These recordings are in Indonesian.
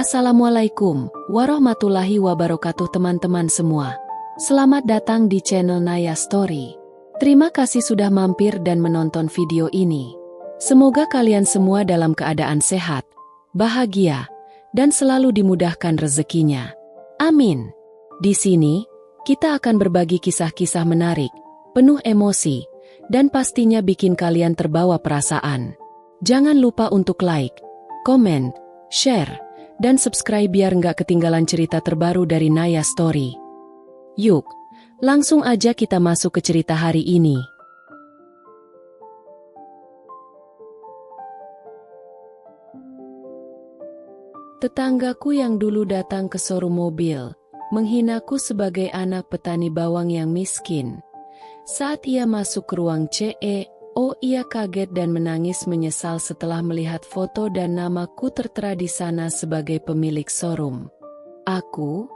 Assalamualaikum warahmatullahi wabarakatuh teman-teman semua. Selamat datang di channel Naya Story. Terima kasih sudah mampir dan menonton video ini. Semoga kalian semua dalam keadaan sehat, bahagia, dan selalu dimudahkan rezekinya. Amin. Di sini, kita akan berbagi kisah-kisah menarik, penuh emosi, dan pastinya bikin kalian terbawa perasaan. Jangan lupa untuk like, komen, share, dan subscribe biar nggak ketinggalan cerita terbaru dari Naya Story. Yuk, langsung aja kita masuk ke cerita hari ini. Tetanggaku yang dulu datang ke showroom mobil, menghinaku sebagai anak petani bawang yang miskin. Saat ia masuk ke ruang CEO, ia kaget dan menangis menyesal setelah melihat foto dan namaku tertera di sana sebagai pemilik showroom. Aku,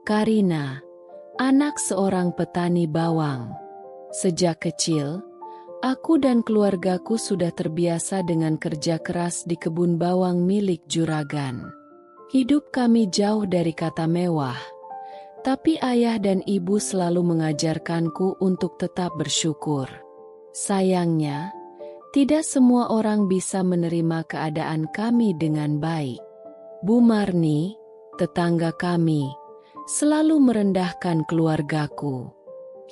Karina, anak seorang petani bawang. Sejak kecil, aku dan keluargaku sudah terbiasa dengan kerja keras di kebun bawang milik juragan. Hidup kami jauh dari kata mewah, tapi ayah dan ibu selalu mengajarkanku untuk tetap bersyukur. Sayangnya, tidak semua orang bisa menerima keadaan kami dengan baik. Bu Marni, tetangga kami, selalu merendahkan keluargaku.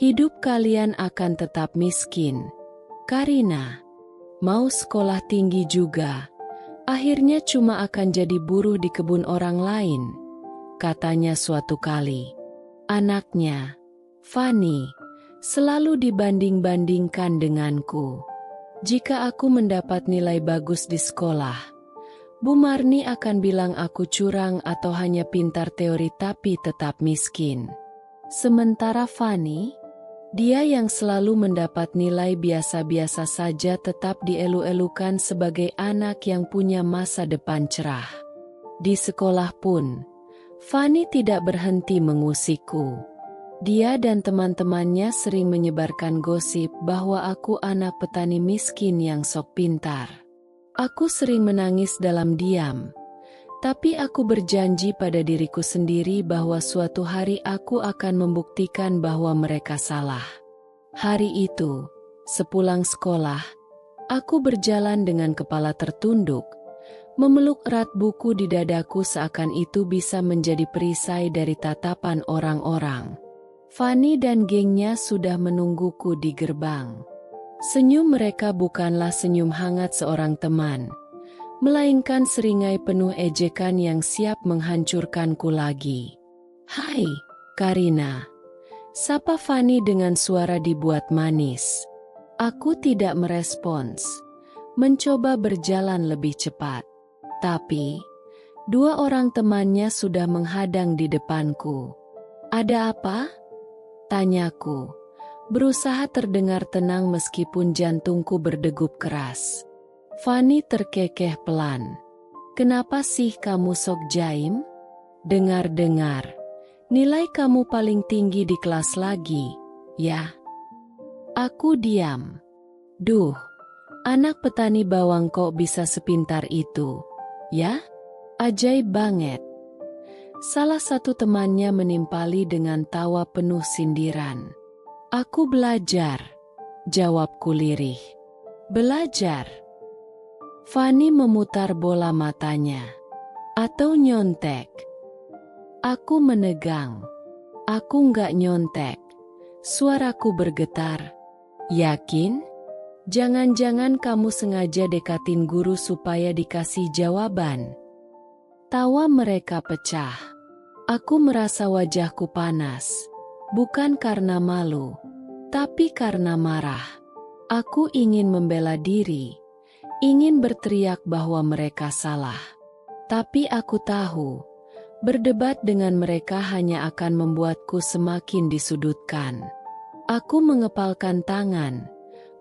Hidup kalian akan tetap miskin. Karina, mau sekolah tinggi juga, akhirnya cuma akan jadi buruh di kebun orang lain, katanya suatu kali. Anaknya, Fani, selalu dibanding-bandingkan denganku. Jika aku mendapat nilai bagus di sekolah, Bu Marni akan bilang aku curang atau hanya pintar teori tapi tetap miskin. Sementara Fani, dia yang selalu mendapat nilai biasa-biasa saja tetap dielu-elukan sebagai anak yang punya masa depan cerah. Di sekolah pun, Fani tidak berhenti mengusikku. Dia dan teman-temannya sering menyebarkan gosip bahwa aku anak petani miskin yang sok pintar. Aku sering menangis dalam diam, tapi aku berjanji pada diriku sendiri bahwa suatu hari aku akan membuktikan bahwa mereka salah. Hari itu, sepulang sekolah, aku berjalan dengan kepala tertunduk, memeluk erat buku di dadaku seakan itu bisa menjadi perisai dari tatapan orang-orang. Fani dan gengnya sudah menungguku di gerbang. Senyum mereka bukanlah senyum hangat seorang teman, melainkan seringai penuh ejekan yang siap menghancurkanku lagi. "Hai, Karina," sapa Fani dengan suara dibuat manis. Aku tidak merespons, mencoba berjalan lebih cepat. Tapi, dua orang temannya sudah menghadang di depanku. "Ada apa?" tanyaku, berusaha terdengar tenang meskipun jantungku berdegup keras. Fani terkekeh pelan. "Kenapa sih kamu sok jaim? Dengar-dengar, nilai kamu paling tinggi di kelas lagi, ya?" Aku diam. Duh, anak petani bawang kok bisa sepintar itu, ya? Ajaib banget. Salah satu temannya menimpali dengan tawa penuh sindiran. "Aku belajar," jawabku lirih. "Belajar?" Fani memutar bola matanya. "Atau nyontek?" Aku menegang. "Aku nggak nyontek." Suaraku bergetar. "Yakin? Jangan-jangan kamu sengaja dekatin guru supaya dikasih jawaban?" Tawa mereka pecah. Aku merasa wajahku panas. Bukan karena malu, tapi karena marah. Aku ingin membela diri, ingin berteriak bahwa mereka salah. Tapi aku tahu, berdebat dengan mereka hanya akan membuatku semakin disudutkan. Aku mengepalkan tangan,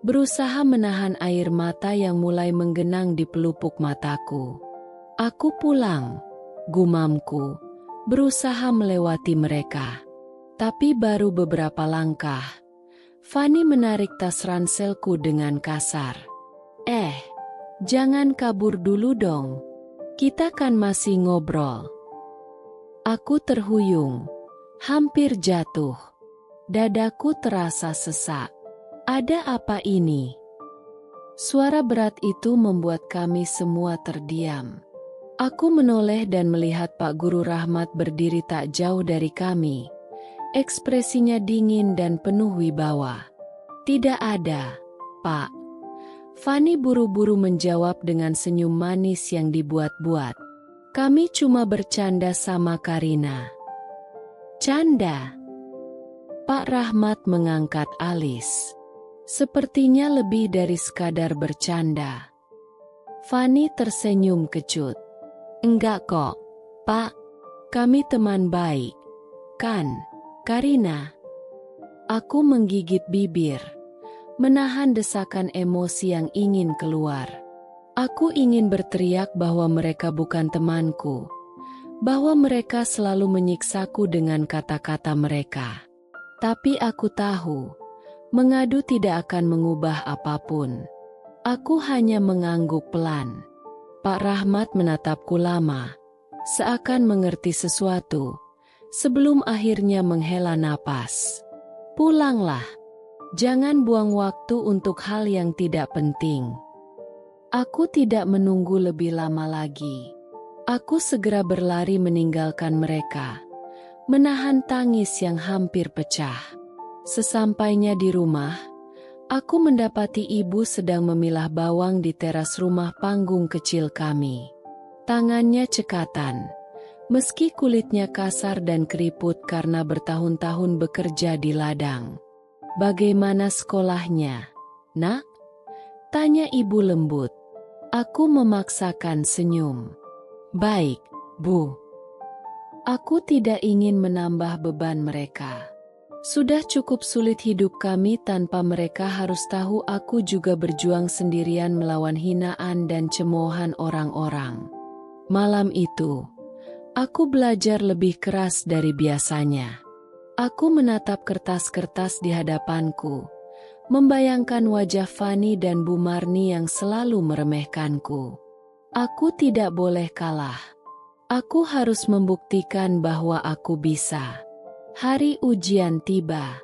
berusaha menahan air mata yang mulai menggenang di pelupuk mataku. "Aku pulang," gumamku, berusaha melewati mereka. Tapi baru beberapa langkah, Fani menarik tas ranselku dengan kasar. Jangan kabur dulu dong. Kita kan masih ngobrol." Aku terhuyung, hampir jatuh. Dadaku terasa sesak. Ada apa ini? Suara berat itu membuat kami semua terdiam. Aku menoleh dan melihat Pak Guru Rahmat berdiri tak jauh dari kami. Ekspresinya dingin dan penuh wibawa. Tidak ada, Pak. Fani buru-buru menjawab dengan senyum manis yang dibuat-buat. Kami cuma bercanda sama Karina. Canda? Pak Rahmat mengangkat alis. Sepertinya lebih dari sekadar bercanda. Fani tersenyum kecut. Enggak kok, Pak. Kami teman baik. Kan, Karina? Aku menggigit bibir, menahan desakan emosi yang ingin keluar. Aku ingin berteriak bahwa mereka bukan temanku, bahwa mereka selalu menyiksaku dengan kata-kata mereka. Tapi aku tahu, mengadu tidak akan mengubah apapun. Aku hanya mengangguk pelan. Pak Rahmat menatapku lama, seakan mengerti sesuatu, sebelum akhirnya menghela napas. Pulanglah. Jangan buang waktu untuk hal yang tidak penting. Aku tidak menunggu lebih lama lagi. Aku segera berlari meninggalkan mereka, menahan tangis yang hampir pecah. Sesampainya di rumah, aku mendapati ibu sedang memilah bawang di teras rumah panggung kecil kami. Tangannya cekatan, meski kulitnya kasar dan keriput karena bertahun-tahun bekerja di ladang. Bagaimana sekolahnya, Nak? Tanya ibu lembut. Aku memaksakan senyum. Baik, Bu. Aku tidak ingin menambah beban mereka. Sudah cukup sulit hidup kami tanpa mereka harus tahu aku juga berjuang sendirian melawan hinaan dan cemoohan orang-orang. Malam itu, aku belajar lebih keras dari biasanya. Aku menatap kertas-kertas di hadapanku, membayangkan wajah Fani dan Bu Marni yang selalu meremehkanku. Aku tidak boleh kalah. Aku harus membuktikan bahwa aku bisa. Hari ujian tiba.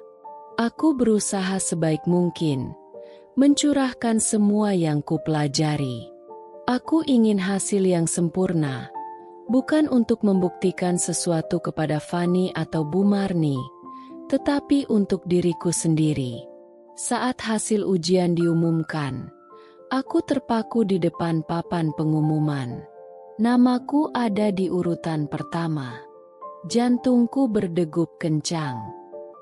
Aku berusaha sebaik mungkin, mencurahkan semua yang kupelajari. Aku ingin hasil yang sempurna, bukan untuk membuktikan sesuatu kepada Fani atau Bu Marni, tetapi untuk diriku sendiri. Saat hasil ujian diumumkan, aku terpaku di depan papan pengumuman. Namaku ada di urutan pertama. Jantungku berdegup kencang.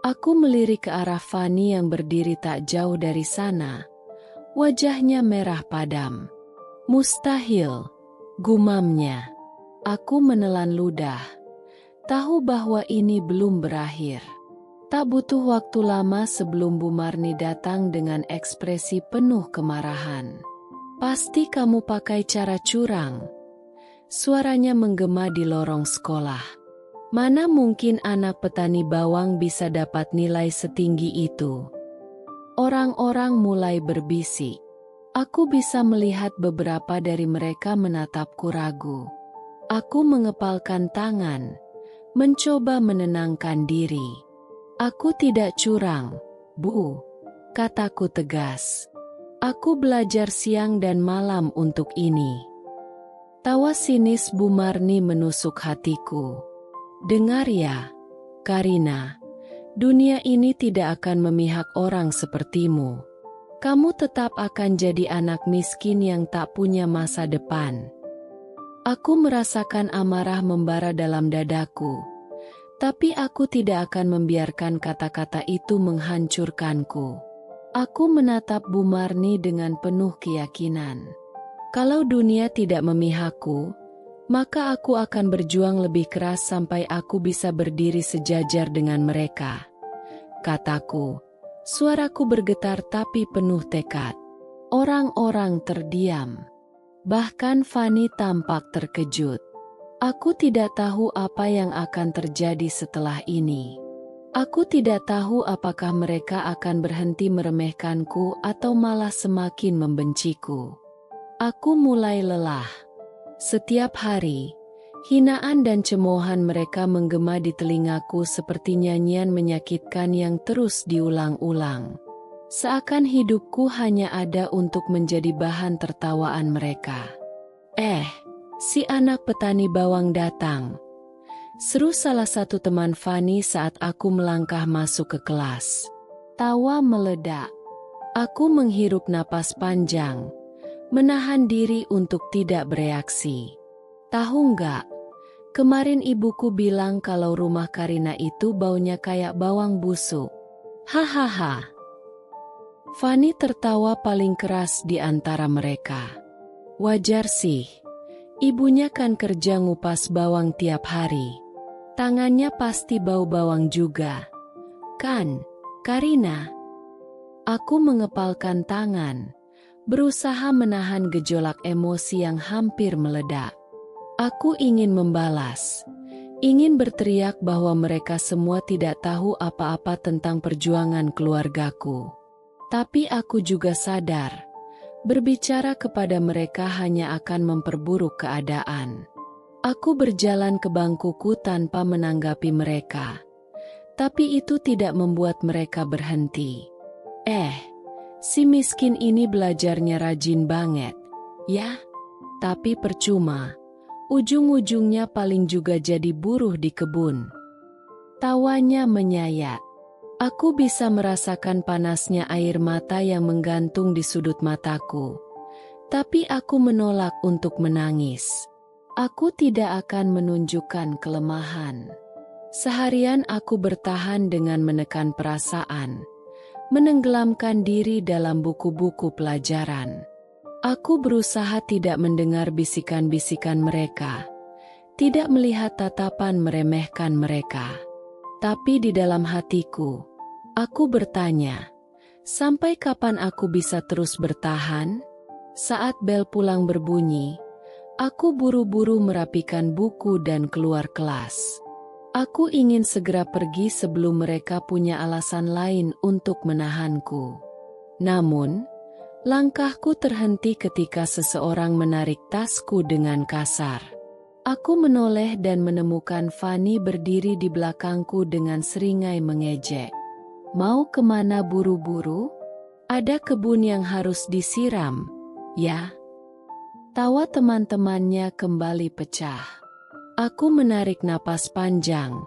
Aku melirik ke arah Fani yang berdiri tak jauh dari sana. Wajahnya merah padam. Mustahil, gumamnya. Aku menelan ludah. Tahu bahwa ini belum berakhir. Tak butuh waktu lama sebelum Bu Marni datang dengan ekspresi penuh kemarahan. Pasti kamu pakai cara curang. Suaranya menggema di lorong sekolah. Mana mungkin anak petani bawang bisa dapat nilai setinggi itu? Orang-orang mulai berbisik. Aku bisa melihat beberapa dari mereka menatapku ragu. Aku mengepalkan tangan, mencoba menenangkan diri. Aku tidak curang, Bu, kataku tegas. Aku belajar siang dan malam untuk ini. Tawa sinis Bu Marni menusuk hatiku. Dengar ya, Karina, dunia ini tidak akan memihak orang sepertimu. Kamu tetap akan jadi anak miskin yang tak punya masa depan. Aku merasakan amarah membara dalam dadaku, tapi aku tidak akan membiarkan kata-kata itu menghancurkanku. Aku menatap Bu Marni dengan penuh keyakinan. Kalau dunia tidak memihakku, maka aku akan berjuang lebih keras sampai aku bisa berdiri sejajar dengan mereka. Kataku, suaraku bergetar tapi penuh tekad. Orang-orang terdiam. Bahkan Fani tampak terkejut. Aku tidak tahu apa yang akan terjadi setelah ini. Aku tidak tahu apakah mereka akan berhenti meremehkanku atau malah semakin membenciku. Aku mulai lelah. Setiap hari, Hinaan dan cemoohan mereka menggema di telingaku seperti nyanyian menyakitkan yang terus diulang-ulang. Seakan hidupku hanya ada untuk menjadi bahan tertawaan mereka. Si anak petani bawang datang," seru salah satu teman Fani saat aku melangkah masuk ke kelas. Tawa meledak. Aku menghirup napas panjang, menahan diri untuk tidak bereaksi. "Tahu nggak, kemarin ibuku bilang kalau rumah Karina itu baunya kayak bawang busuk." Hahaha. Fani tertawa paling keras di antara mereka. Wajar sih, ibunya kan kerja ngupas bawang tiap hari. Tangannya pasti bau bawang juga. Kan, Karina? Aku mengepalkan tangan, berusaha menahan gejolak emosi yang hampir meledak. Aku ingin membalas, ingin berteriak bahwa mereka semua tidak tahu apa-apa tentang perjuangan keluargaku. Tapi aku juga sadar, berbicara kepada mereka hanya akan memperburuk keadaan. Aku berjalan ke bangkuku tanpa menanggapi mereka. Tapi itu tidak membuat mereka berhenti. Si miskin ini belajarnya rajin banget, ya? Tapi percuma, ujung-ujungnya paling juga jadi buruh di kebun. Tawanya menyayat. Aku bisa merasakan panasnya air mata yang menggantung di sudut mataku. Tapi aku menolak untuk menangis. Aku tidak akan menunjukkan kelemahan. Seharian aku bertahan dengan menekan perasaan, menenggelamkan diri dalam buku-buku pelajaran. Aku berusaha tidak mendengar bisikan-bisikan mereka, tidak melihat tatapan meremehkan mereka. Tapi di dalam hatiku, aku bertanya, sampai kapan aku bisa terus bertahan? Saat bel pulang berbunyi, aku buru-buru merapikan buku dan keluar kelas. Aku ingin segera pergi sebelum mereka punya alasan lain untuk menahanku. Namun, langkahku terhenti ketika seseorang menarik tasku dengan kasar. Aku menoleh dan menemukan Fani berdiri di belakangku dengan seringai mengejek. "Mau kemana buru-buru? Ada kebun yang harus disiram, ya?" Tawa teman-temannya kembali pecah. Aku menarik napas panjang,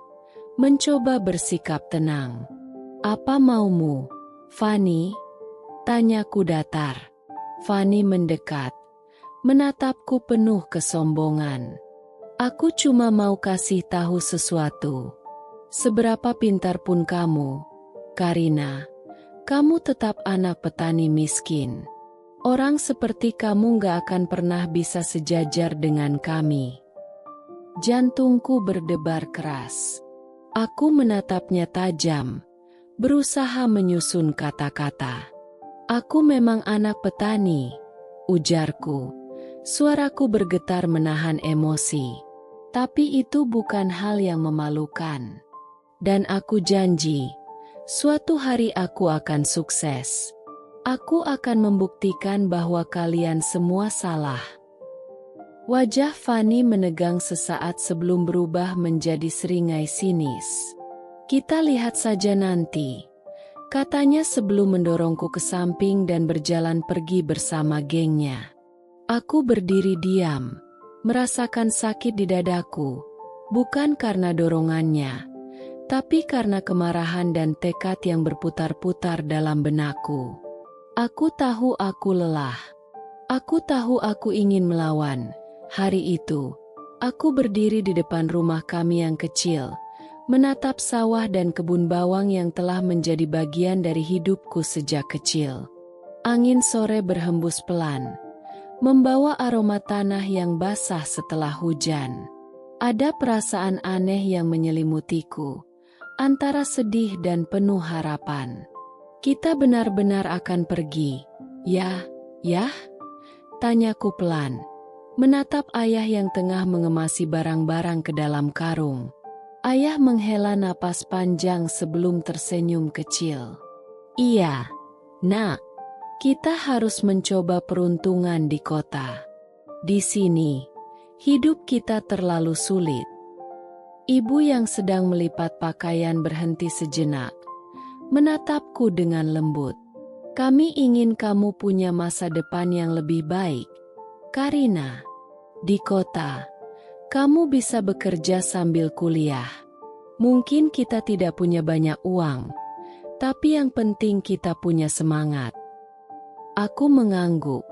mencoba bersikap tenang. "Apa maumu, Fani?" tanyaku datar. Fani mendekat, menatapku penuh kesombongan. "Aku cuma mau kasih tahu sesuatu. Seberapa pintar pun kamu, Karina, kamu tetap anak petani miskin. Orang seperti kamu gak akan pernah bisa sejajar dengan kami." Jantungku berdebar keras. Aku menatapnya tajam, berusaha menyusun kata-kata. "Aku memang anak petani," ujarku. Suaraku bergetar menahan emosi. Tapi itu bukan hal yang memalukan. Dan aku janji, suatu hari aku akan sukses. Aku akan membuktikan bahwa kalian semua salah. Wajah Fani menegang sesaat sebelum berubah menjadi seringai sinis. "Kita lihat saja nanti," katanya sebelum mendorongku ke samping dan berjalan pergi bersama gengnya. Aku berdiri diam, merasakan sakit di dadaku, bukan karena dorongannya, tapi karena kemarahan dan tekad yang berputar-putar dalam benakku. Aku tahu aku lelah. Aku tahu aku ingin melawan. Hari itu, aku berdiri di depan rumah kami yang kecil, menatap sawah dan kebun bawang yang telah menjadi bagian dari hidupku sejak kecil. Angin sore berhembus pelan, membawa aroma tanah yang basah setelah hujan. Ada perasaan aneh yang menyelimutiku, antara sedih dan penuh harapan. "Kita benar-benar akan pergi, ya? Tanyaku pelan, menatap ayah yang tengah mengemasi barang-barang ke dalam karung. Ayah menghela napas panjang sebelum tersenyum kecil. "Iya, Nak. Kita harus mencoba peruntungan di kota. Di sini, Hidup kita terlalu sulit. Ibu yang sedang melipat pakaian berhenti sejenak, menatapku dengan lembut. Kami ingin kamu punya masa depan yang lebih baik, Karina. Di kota, kamu bisa bekerja sambil kuliah. Mungkin kita tidak punya banyak uang, tapi yang penting kita punya semangat. Aku mengangguk,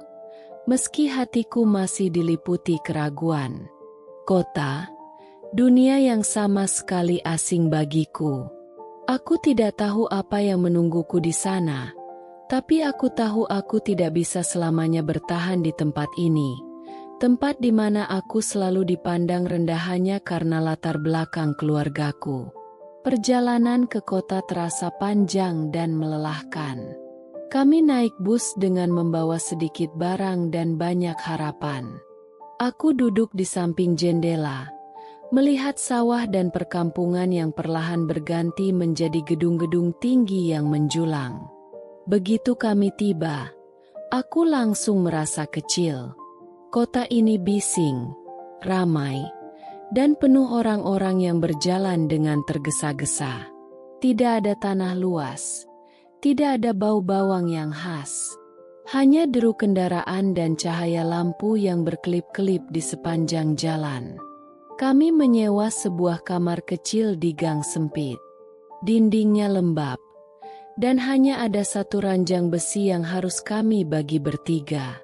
meski hatiku masih diliputi keraguan. Kota, dunia yang sama sekali asing bagiku. Aku tidak tahu apa yang menungguku di sana, tapi aku tahu aku tidak bisa selamanya bertahan di tempat ini. Tempat di mana aku selalu dipandang rendah hanya karena latar belakang keluargaku. Perjalanan ke kota terasa panjang dan melelahkan. Kami naik bus dengan membawa sedikit barang dan banyak harapan. Aku duduk di samping jendela, melihat sawah dan perkampungan yang perlahan berganti menjadi gedung-gedung tinggi yang menjulang. Begitu kami tiba, aku langsung merasa kecil. Kota ini bising, ramai, dan penuh orang-orang yang berjalan dengan tergesa-gesa. Tidak ada tanah luas, tidak ada bau bawang yang khas. Hanya deru kendaraan dan cahaya lampu yang berkelip-kelip di sepanjang jalan. Kami menyewa sebuah kamar kecil di gang sempit. Dindingnya lembab, dan hanya ada satu ranjang besi yang harus kami bagi bertiga.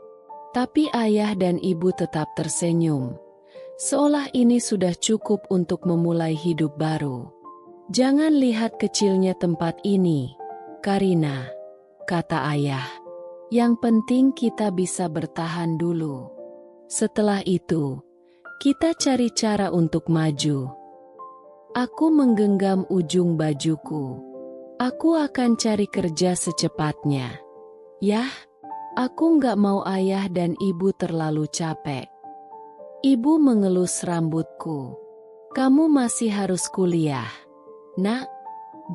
Tapi ayah dan ibu tetap tersenyum, seolah ini sudah cukup untuk memulai hidup baru. Jangan lihat kecilnya tempat ini, Karina, kata ayah. Yang penting kita bisa bertahan dulu. Setelah itu, kita cari cara untuk maju. Aku menggenggam ujung bajuku. Aku akan cari kerja secepatnya. Yah, aku nggak mau ayah dan ibu terlalu capek. Ibu mengelus rambutku. Kamu masih harus kuliah. Nak,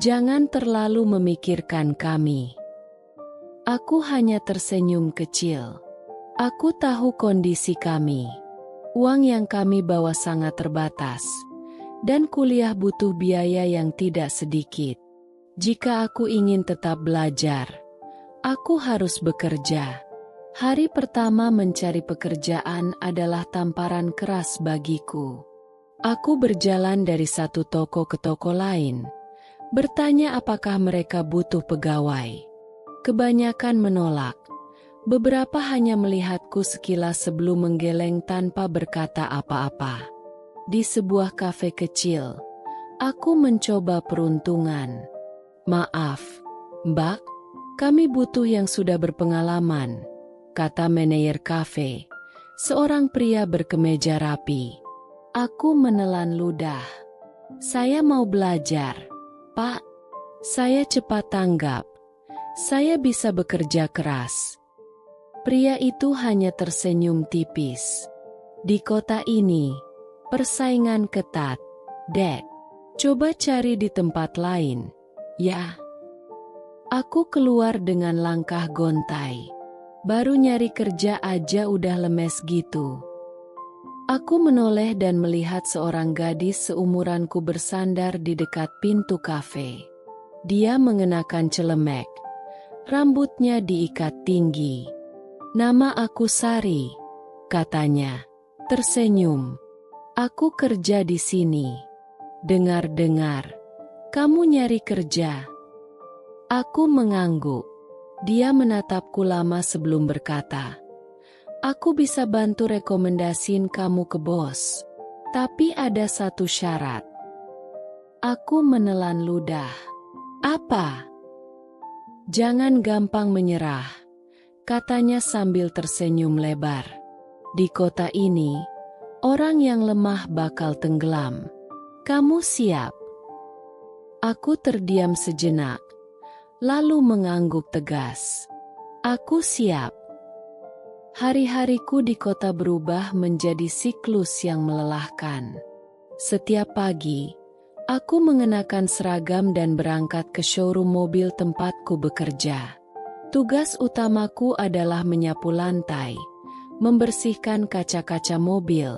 jangan terlalu memikirkan kami. Aku hanya tersenyum kecil. Aku tahu kondisi kami. Uang yang kami bawa sangat terbatas. Dan kuliah butuh biaya yang tidak sedikit. Jika aku ingin tetap belajar, aku harus bekerja. Hari pertama mencari pekerjaan adalah tamparan keras bagiku. Aku berjalan dari satu toko ke toko lain, bertanya apakah mereka butuh pegawai. Kebanyakan menolak. Beberapa hanya melihatku sekilas sebelum menggeleng tanpa berkata apa-apa. Di sebuah kafe kecil, aku mencoba peruntungan. Maaf, Mbak, kami butuh yang sudah berpengalaman, kata manajer kafe, seorang pria berkemeja rapi. Aku menelan ludah. Saya mau belajar, Pak. Saya cepat tanggap. Saya bisa bekerja keras. Pria itu hanya tersenyum tipis. Di kota ini, persaingan ketat. Dad, coba cari di tempat lain. Ya. Aku keluar dengan langkah gontai. Baru nyari kerja aja udah lemes gitu. Aku menoleh dan melihat seorang gadis seumuranku bersandar di dekat pintu kafe. Dia mengenakan celemek. Rambutnya diikat tinggi. Nama aku Sari, katanya. Tersenyum. Aku kerja di sini. Dengar-dengar, kamu nyari kerja. Aku mengangguk. Dia menatapku lama sebelum berkata, aku bisa bantu rekomendasiin kamu ke bos. Tapi ada satu syarat. Aku menelan ludah. Apa? Jangan gampang menyerah, katanya sambil tersenyum lebar. Di kota ini, orang yang lemah bakal tenggelam. Kamu siap? Aku terdiam sejenak, lalu mengangguk tegas. Aku siap. Hari-hariku di kota berubah menjadi siklus yang melelahkan. Setiap pagi, aku mengenakan seragam dan berangkat ke showroom mobil tempatku bekerja. Tugas utamaku adalah menyapu lantai, membersihkan kaca-kaca mobil,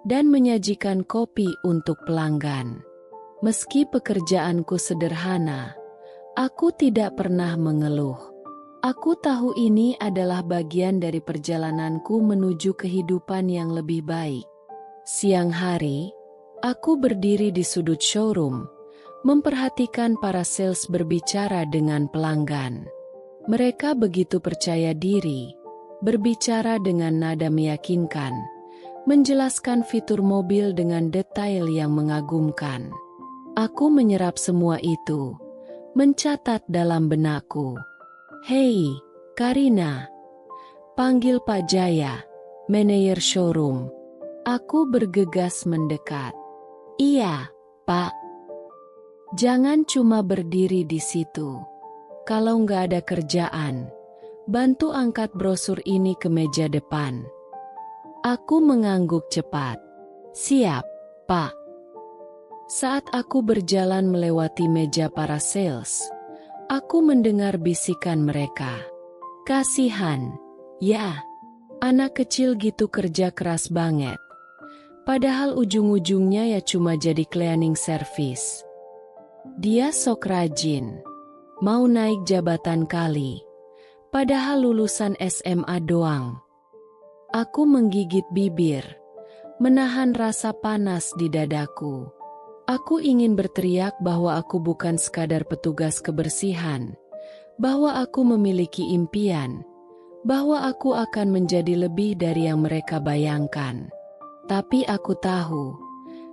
dan menyajikan kopi untuk pelanggan. Meski pekerjaanku sederhana, aku tidak pernah mengeluh. Aku tahu ini adalah bagian dari perjalananku menuju kehidupan yang lebih baik. Siang hari, aku berdiri di sudut showroom, memperhatikan para sales berbicara dengan pelanggan. Mereka begitu percaya diri, berbicara dengan nada meyakinkan, menjelaskan fitur mobil dengan detail yang mengagumkan. Aku menyerap semua itu, mencatat dalam benakku. "Hei, Karina," panggil Pak Jaya, manajer showroom. Aku bergegas mendekat. "Iya, Pak." "Jangan cuma berdiri di situ. Kalau nggak ada kerjaan, bantu angkat brosur ini ke meja depan." Aku mengangguk cepat. "Siap, Pak." Saat aku berjalan melewati meja para sales, aku mendengar bisikan mereka. "Kasihan, ya, anak kecil gitu kerja keras banget. Padahal ujung-ujungnya ya cuma jadi cleaning service. Dia sok rajin, mau naik jabatan kali, padahal lulusan SMA doang." Aku menggigit bibir, menahan rasa panas di dadaku. Aku ingin berteriak bahwa aku bukan sekadar petugas kebersihan, bahwa aku memiliki impian, bahwa aku akan menjadi lebih dari yang mereka bayangkan. Tapi aku tahu,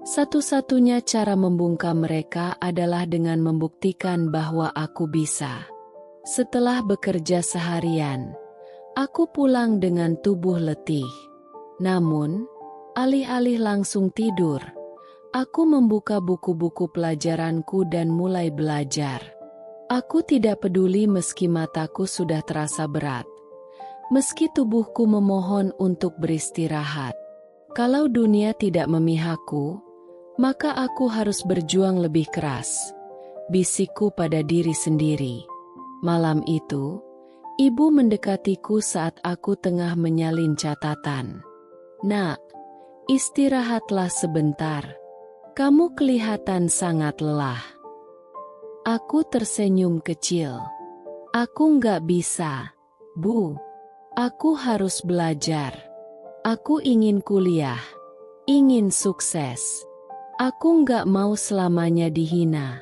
satu-satunya cara membungkam mereka adalah dengan membuktikan bahwa aku bisa. Setelah bekerja seharian, aku pulang dengan tubuh letih. Namun, alih-alih langsung tidur, aku membuka buku-buku pelajaranku dan mulai belajar. Aku tidak peduli meski mataku sudah terasa berat, meski tubuhku memohon untuk beristirahat. Kalau dunia tidak memihakku, maka aku harus berjuang lebih keras, bisikku pada diri sendiri. Malam itu, ibu mendekatiku saat aku tengah menyalin catatan. "Nak, istirahatlah sebentar. Kamu kelihatan sangat lelah." Aku tersenyum kecil. "Aku nggak bisa, Bu. Aku harus belajar. Aku ingin kuliah, ingin sukses. Aku nggak mau selamanya dihina."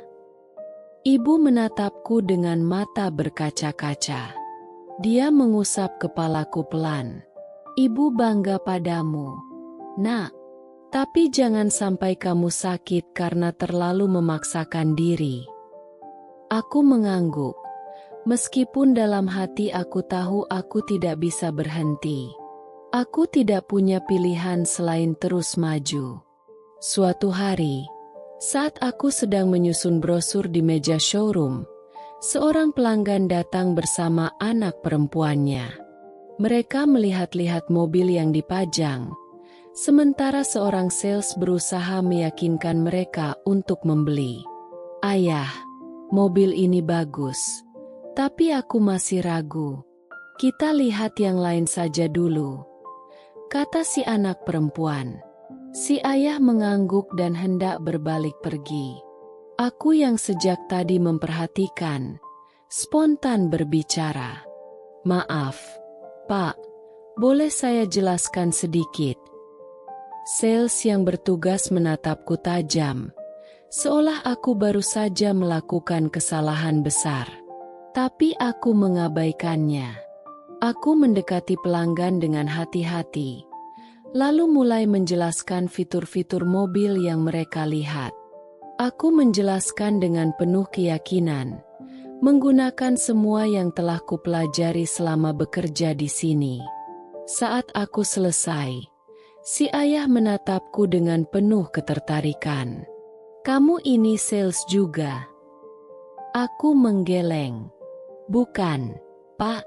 Ibu menatapku dengan mata berkaca-kaca. Dia mengusap kepalaku pelan. "Ibu bangga padamu, Nak. Tapi jangan sampai kamu sakit karena terlalu memaksakan diri." Aku mengangguk, meskipun dalam hati aku tahu aku tidak bisa berhenti. Aku tidak punya pilihan selain terus maju. Suatu hari, saat aku sedang menyusun brosur di meja showroom, seorang pelanggan datang bersama anak perempuannya. Mereka melihat-lihat mobil yang dipajang, sementara seorang sales berusaha meyakinkan mereka untuk membeli. "Ayah, mobil ini bagus, tapi aku masih ragu. Kita lihat yang lain saja dulu," kata si anak perempuan. Si ayah mengangguk dan hendak berbalik pergi. Aku yang sejak tadi memperhatikan, spontan berbicara. "Maaf, Pak, boleh saya jelaskan sedikit?" Sales yang bertugas menatapku tajam, seolah aku baru saja melakukan kesalahan besar. Tapi aku mengabaikannya. Aku mendekati pelanggan dengan hati-hati, lalu mulai menjelaskan fitur-fitur mobil yang mereka lihat. Aku menjelaskan dengan penuh keyakinan, menggunakan semua yang telah kupelajari selama bekerja di sini. Saat aku selesai, si ayah menatapku dengan penuh ketertarikan. "Kamu ini sales juga?" Aku menggeleng. "Bukan, Pak.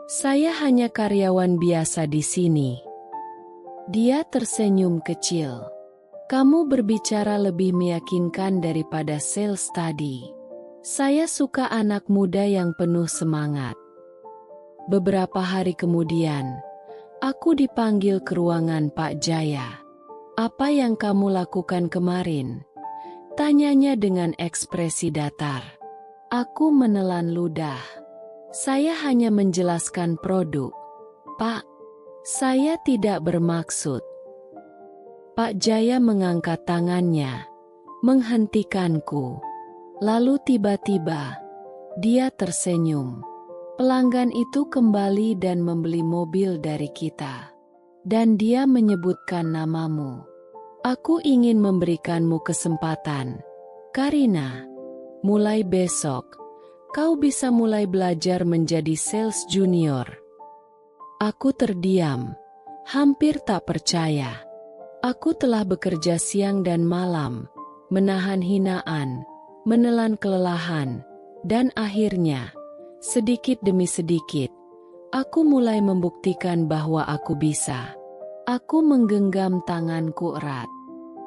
Saya hanya karyawan biasa di sini." Dia tersenyum kecil. "Kamu berbicara lebih meyakinkan daripada sales tadi. Saya suka anak muda yang penuh semangat." Beberapa hari kemudian, aku dipanggil ke ruangan Pak Jaya. "Apa yang kamu lakukan kemarin?" tanyanya dengan ekspresi datar. Aku menelan ludah. "Saya hanya menjelaskan produk, Pak. Saya tidak bermaksud." Pak Jaya mengangkat tangannya, menghentikanku. Lalu tiba-tiba, dia tersenyum. "Pelanggan itu kembali dan membeli mobil dari kita. Dan dia menyebutkan namamu. Aku ingin memberikanmu kesempatan, Karina. Mulai besok, kau bisa mulai belajar menjadi sales junior." Aku terdiam, hampir tak percaya. Aku telah bekerja siang dan malam, menahan hinaan, menelan kelelahan, dan akhirnya, sedikit demi sedikit, aku mulai membuktikan bahwa aku bisa. Aku menggenggam tanganku erat.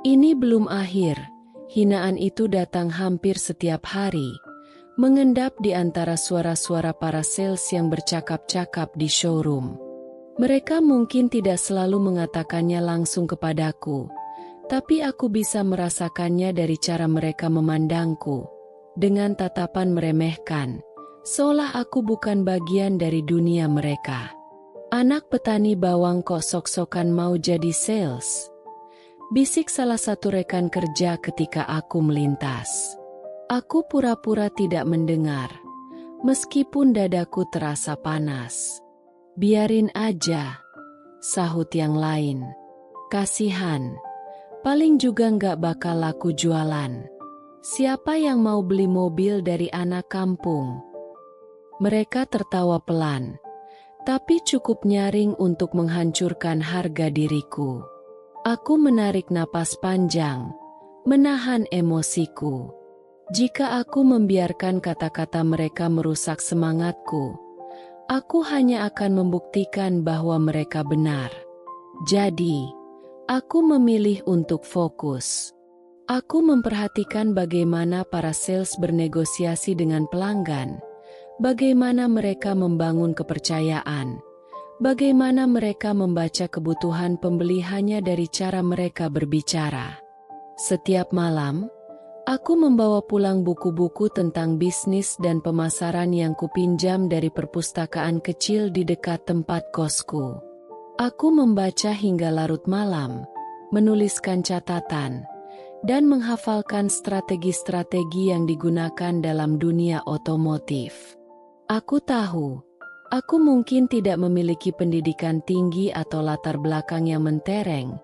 Ini belum akhir, hinaan itu datang hampir setiap hari, mengendap di antara suara-suara para sales yang bercakap-cakap di showroom. Mereka mungkin tidak selalu mengatakannya langsung kepadaku, tapi aku bisa merasakannya dari cara mereka memandangku, dengan tatapan meremehkan, seolah aku bukan bagian dari dunia mereka. "Anak petani bawang kok sok-sokan mau jadi sales?" bisik salah satu rekan kerja ketika aku melintas. Aku pura-pura tidak mendengar, meskipun dadaku terasa panas. "Biarin aja," sahut yang lain. "Kasihan, paling juga nggak bakal laku jualan. Siapa yang mau beli mobil dari anak kampung?" Mereka tertawa pelan, tapi cukup nyaring untuk menghancurkan harga diriku. Aku menarik napas panjang, menahan emosiku. Jika aku membiarkan kata-kata mereka merusak semangatku, aku hanya akan membuktikan bahwa mereka benar. Jadi, aku memilih untuk fokus. Aku memperhatikan bagaimana para sales bernegosiasi dengan pelanggan, bagaimana mereka membangun kepercayaan, bagaimana mereka membaca kebutuhan pembeli hanya dari cara mereka berbicara. Setiap malam, aku membawa pulang buku-buku tentang bisnis dan pemasaran yang kupinjam dari perpustakaan kecil di dekat tempat kosku. Aku membaca hingga larut malam, menuliskan catatan, dan menghafalkan strategi-strategi yang digunakan dalam dunia otomotif. Aku tahu, aku mungkin tidak memiliki pendidikan tinggi atau latar belakang yang mentereng,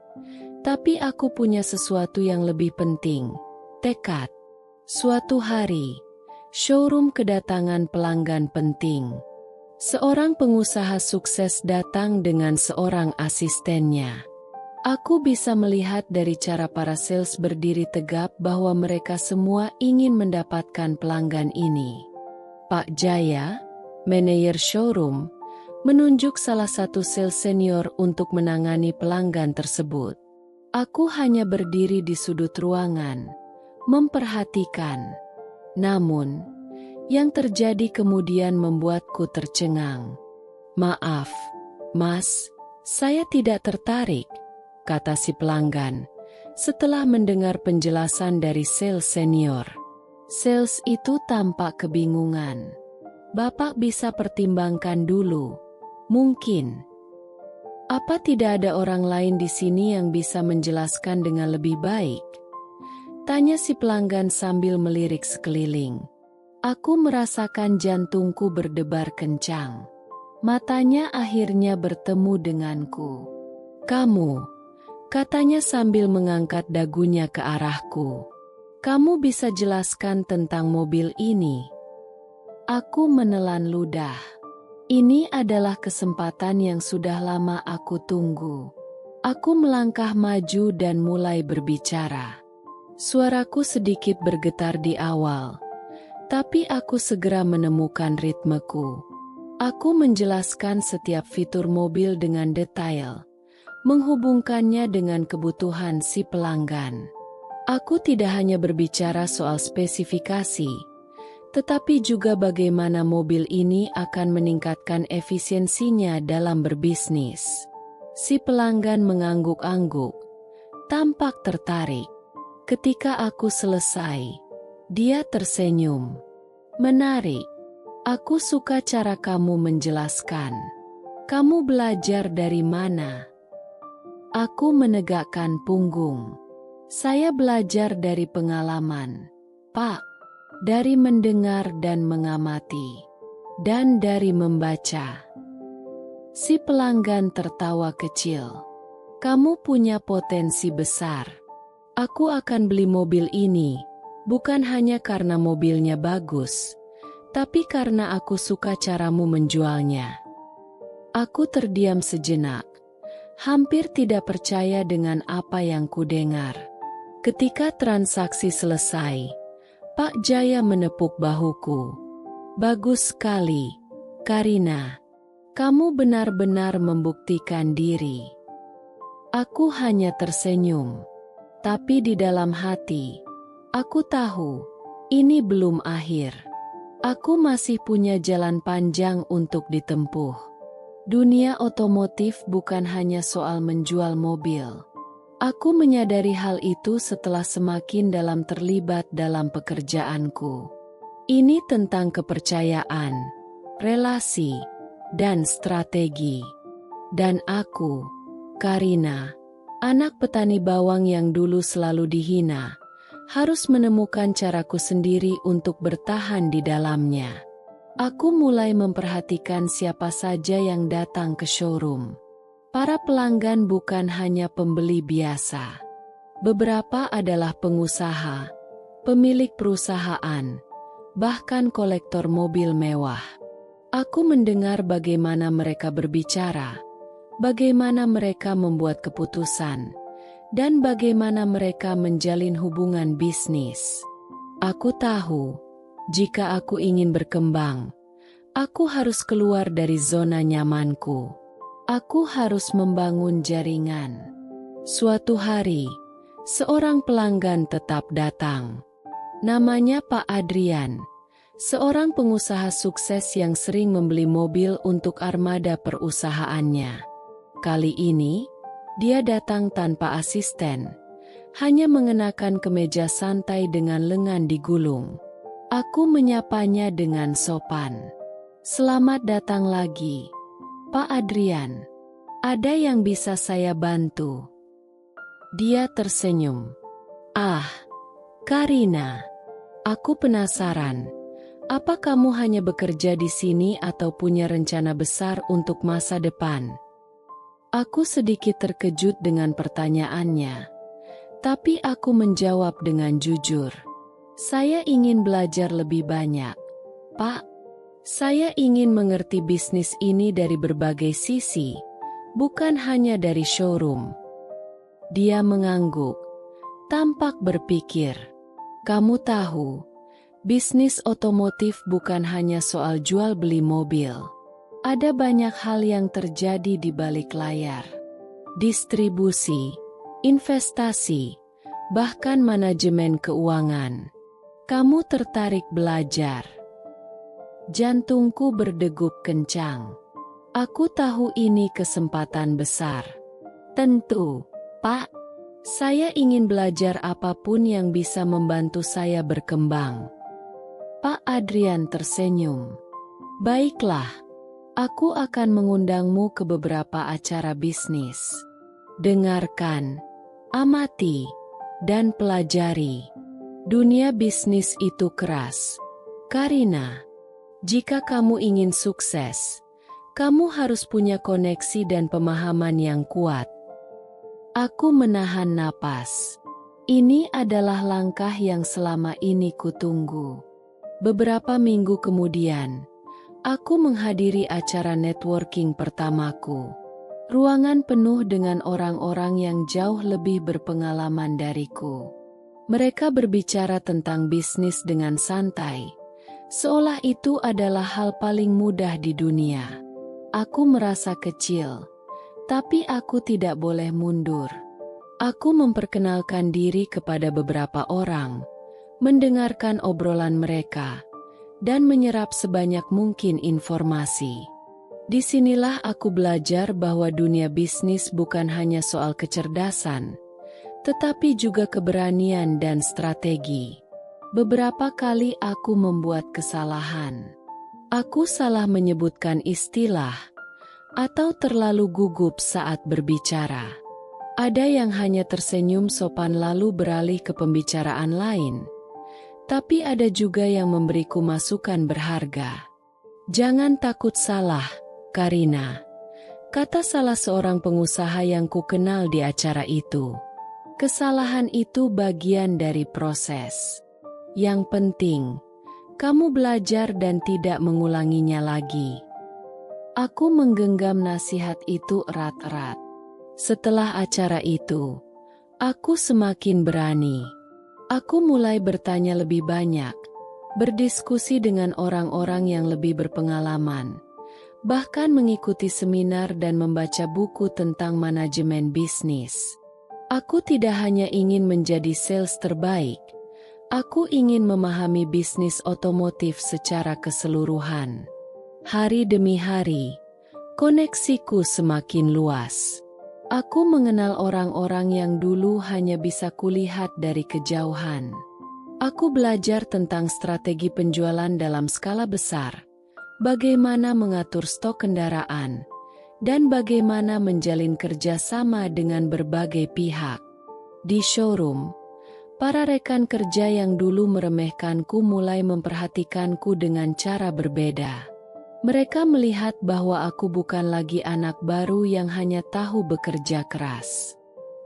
tapi aku punya sesuatu yang lebih penting. Tekad. Suatu hari, showroom kedatangan pelanggan penting. Seorang pengusaha sukses datang dengan seorang asistennya. Aku bisa melihat dari cara para sales berdiri tegap bahwa mereka semua ingin mendapatkan pelanggan ini. Pak Jaya, manajer showroom, menunjuk salah satu sales senior untuk menangani pelanggan tersebut. Aku hanya berdiri di sudut ruangan, memperhatikan. Namun, yang terjadi kemudian membuatku tercengang. "Maaf, Mas, saya tidak tertarik," kata si pelanggan, setelah mendengar penjelasan dari sales senior. Sales itu tampak kebingungan. "Bapak bisa pertimbangkan dulu. Mungkin. Apa tidak ada orang lain di sini yang bisa menjelaskan dengan lebih baik?" tanya si pelanggan sambil melirik sekeliling. Aku merasakan jantungku berdebar kencang. Matanya akhirnya bertemu denganku. "Kamu," katanya sambil mengangkat dagunya ke arahku. "Kamu bisa jelaskan tentang mobil ini?" Aku menelan ludah. Ini adalah kesempatan yang sudah lama aku tunggu. Aku melangkah maju dan mulai berbicara. Suaraku sedikit bergetar di awal, tapi aku segera menemukan ritmeku. Aku menjelaskan setiap fitur mobil dengan detail, menghubungkannya dengan kebutuhan si pelanggan. Aku tidak hanya berbicara soal spesifikasi, tetapi juga bagaimana mobil ini akan meningkatkan efisiensinya dalam berbisnis. Si pelanggan mengangguk-angguk, tampak tertarik. Ketika aku selesai, dia tersenyum. Menarik. Aku suka cara kamu menjelaskan. Kamu belajar dari mana? Aku menegakkan punggung. Saya belajar dari pengalaman, Pak. Dari mendengar dan mengamati. Dan dari membaca. Si pelanggan tertawa kecil. Kamu punya potensi besar. Aku akan beli mobil ini, bukan hanya karena mobilnya bagus, tapi karena aku suka caramu menjualnya. Aku terdiam sejenak, hampir tidak percaya dengan apa yang kudengar. Ketika transaksi selesai, Pak Jaya menepuk bahuku. Bagus sekali, Karina. Kamu benar-benar membuktikan diri. Aku hanya tersenyum. Tapi di dalam hati, aku tahu, ini belum akhir. Aku masih punya jalan panjang untuk ditempuh. Dunia otomotif bukan hanya soal menjual mobil. Aku menyadari hal itu setelah semakin dalam terlibat dalam pekerjaanku. Ini tentang kepercayaan, relasi, dan strategi. Dan aku, Karina, anak petani bawang yang dulu selalu dihina, harus menemukan caraku sendiri untuk bertahan di dalamnya. Aku mulai memperhatikan siapa saja yang datang ke showroom. Para pelanggan bukan hanya pembeli biasa. Beberapa adalah pengusaha, pemilik perusahaan, bahkan kolektor mobil mewah. Aku mendengar bagaimana mereka berbicara, bagaimana mereka membuat keputusan, dan bagaimana mereka menjalin hubungan bisnis. Aku tahu, jika aku ingin berkembang, aku harus keluar dari zona nyamanku. Aku harus membangun jaringan. Suatu hari, seorang pelanggan tetap datang. Namanya Pak Adrian, seorang pengusaha sukses yang sering membeli mobil untuk armada perusahaannya. Kali ini, dia datang tanpa asisten, hanya mengenakan kemeja santai dengan lengan digulung. Aku menyapanya dengan sopan. Selamat datang lagi, Pak Adrian. Ada yang bisa saya bantu? Dia tersenyum. Ah, Karina. Aku penasaran. Apa kamu hanya bekerja di sini atau punya rencana besar untuk masa depan? Aku sedikit terkejut dengan pertanyaannya. Tapi aku menjawab dengan jujur. Saya ingin belajar lebih banyak, Pak. Saya ingin mengerti bisnis ini dari berbagai sisi, bukan hanya dari showroom. Dia mengangguk, tampak berpikir. Kamu tahu, bisnis otomotif bukan hanya soal jual beli mobil. Ada banyak hal yang terjadi di balik layar. Distribusi, investasi, bahkan manajemen keuangan. Kamu tertarik belajar? Jantungku berdegup kencang. Aku tahu ini kesempatan besar. Tentu, Pak. Saya ingin belajar apapun yang bisa membantu saya berkembang. Pak Adrian tersenyum. Baiklah, aku akan mengundangmu ke beberapa acara bisnis. Dengarkan, amati, dan pelajari. Dunia bisnis itu keras. Karina, jika kamu ingin sukses, kamu harus punya koneksi dan pemahaman yang kuat. Aku menahan napas. Ini adalah langkah yang selama ini kutunggu. Beberapa minggu kemudian, aku menghadiri acara networking pertamaku. Ruangan penuh dengan orang-orang yang jauh lebih berpengalaman dariku. Mereka berbicara tentang bisnis dengan santai, seolah itu adalah hal paling mudah di dunia. Aku merasa kecil. Tapi aku tidak boleh mundur. Aku memperkenalkan diri kepada beberapa orang, mendengarkan obrolan mereka, dan menyerap sebanyak mungkin informasi. Disinilah aku belajar bahwa dunia bisnis bukan hanya soal kecerdasan, tetapi juga keberanian dan strategi. Beberapa kali aku membuat kesalahan. Aku salah menyebutkan istilah, atau terlalu gugup saat berbicara. Ada yang hanya tersenyum sopan lalu beralih ke pembicaraan lain. Tapi ada juga yang memberiku masukan berharga. "Jangan takut salah, Karina," kata salah seorang pengusaha yang kukenal di acara itu. "Kesalahan itu bagian dari proses. Yang penting, kamu belajar dan tidak mengulanginya lagi." Aku menggenggam nasihat itu erat-erat. Setelah acara itu, aku semakin berani. Aku mulai bertanya lebih banyak, berdiskusi dengan orang-orang yang lebih berpengalaman, bahkan mengikuti seminar dan membaca buku tentang manajemen bisnis. Aku tidak hanya ingin menjadi sales terbaik, aku ingin memahami bisnis otomotif secara keseluruhan. Hari demi hari, koneksiku semakin luas. Aku mengenal orang-orang yang dulu hanya bisa kulihat dari kejauhan. Aku belajar tentang strategi penjualan dalam skala besar, bagaimana mengatur stok kendaraan, dan bagaimana menjalin kerjasama dengan berbagai pihak. Di showroom, para rekan kerja yang dulu meremehkanku mulai memperhatikanku dengan cara berbeda. Mereka melihat bahwa aku bukan lagi anak baru yang hanya tahu bekerja keras.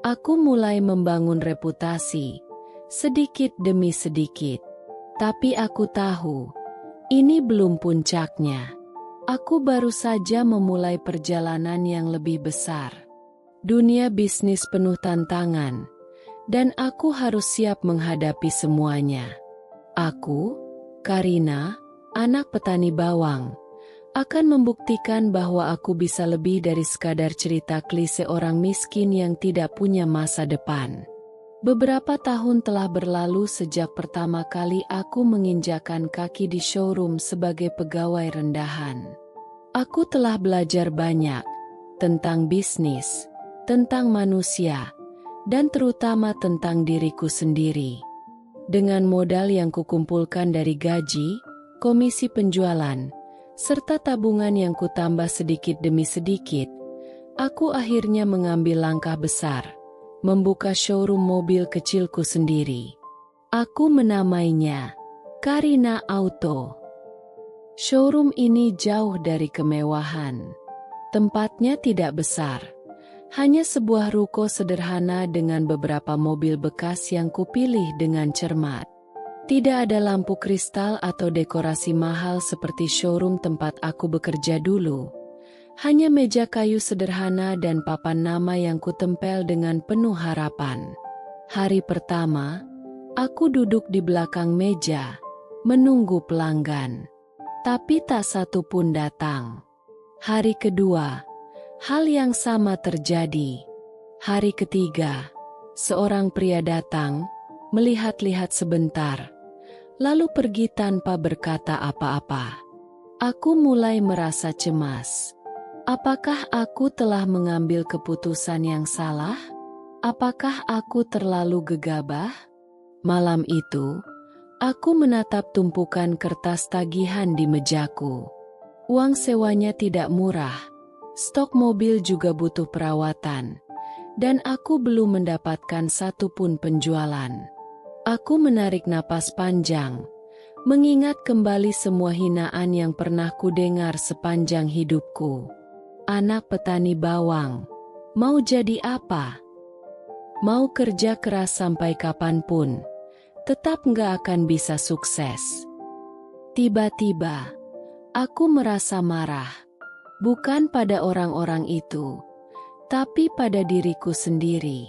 Aku mulai membangun reputasi, sedikit demi sedikit. Tapi aku tahu, ini belum puncaknya. Aku baru saja memulai perjalanan yang lebih besar. Dunia bisnis penuh tantangan, dan aku harus siap menghadapi semuanya. Aku, Karina, anak petani bawang, akan membuktikan bahwa aku bisa lebih dari sekadar cerita klise orang miskin yang tidak punya masa depan. Beberapa tahun telah berlalu sejak pertama kali aku menginjakan kaki di showroom sebagai pegawai rendahan. Aku telah belajar banyak tentang bisnis, tentang manusia, dan terutama tentang diriku sendiri. Dengan modal yang kukumpulkan dari gaji, komisi penjualan, serta tabungan yang kutambah sedikit demi sedikit, aku akhirnya mengambil langkah besar, membuka showroom mobil kecilku sendiri. Aku menamainya Karina Auto. Showroom ini jauh dari kemewahan. Tempatnya tidak besar, hanya sebuah ruko sederhana dengan beberapa mobil bekas yang kupilih dengan cermat. Tidak ada lampu kristal atau dekorasi mahal seperti showroom tempat aku bekerja dulu. Hanya meja kayu sederhana dan papan nama yang kutempel dengan penuh harapan. Hari pertama, aku duduk di belakang meja, menunggu pelanggan. Tapi tak satu pun datang. Hari kedua, hal yang sama terjadi. Hari ketiga, seorang pria datang, melihat-lihat sebentar, lalu pergi tanpa berkata apa-apa. Aku mulai merasa cemas. Apakah aku telah mengambil keputusan yang salah? Apakah aku terlalu gegabah? Malam itu, aku menatap tumpukan kertas tagihan di mejaku. Uang sewanya tidak murah, stok mobil juga butuh perawatan, dan aku belum mendapatkan satupun penjualan. Aku menarik napas panjang, mengingat kembali semua hinaan yang pernah kudengar sepanjang hidupku. Anak petani bawang, mau jadi apa? Mau kerja keras sampai kapanpun, tetap nggak akan bisa sukses. Tiba-tiba, aku merasa marah, bukan pada orang-orang itu, tapi pada diriku sendiri.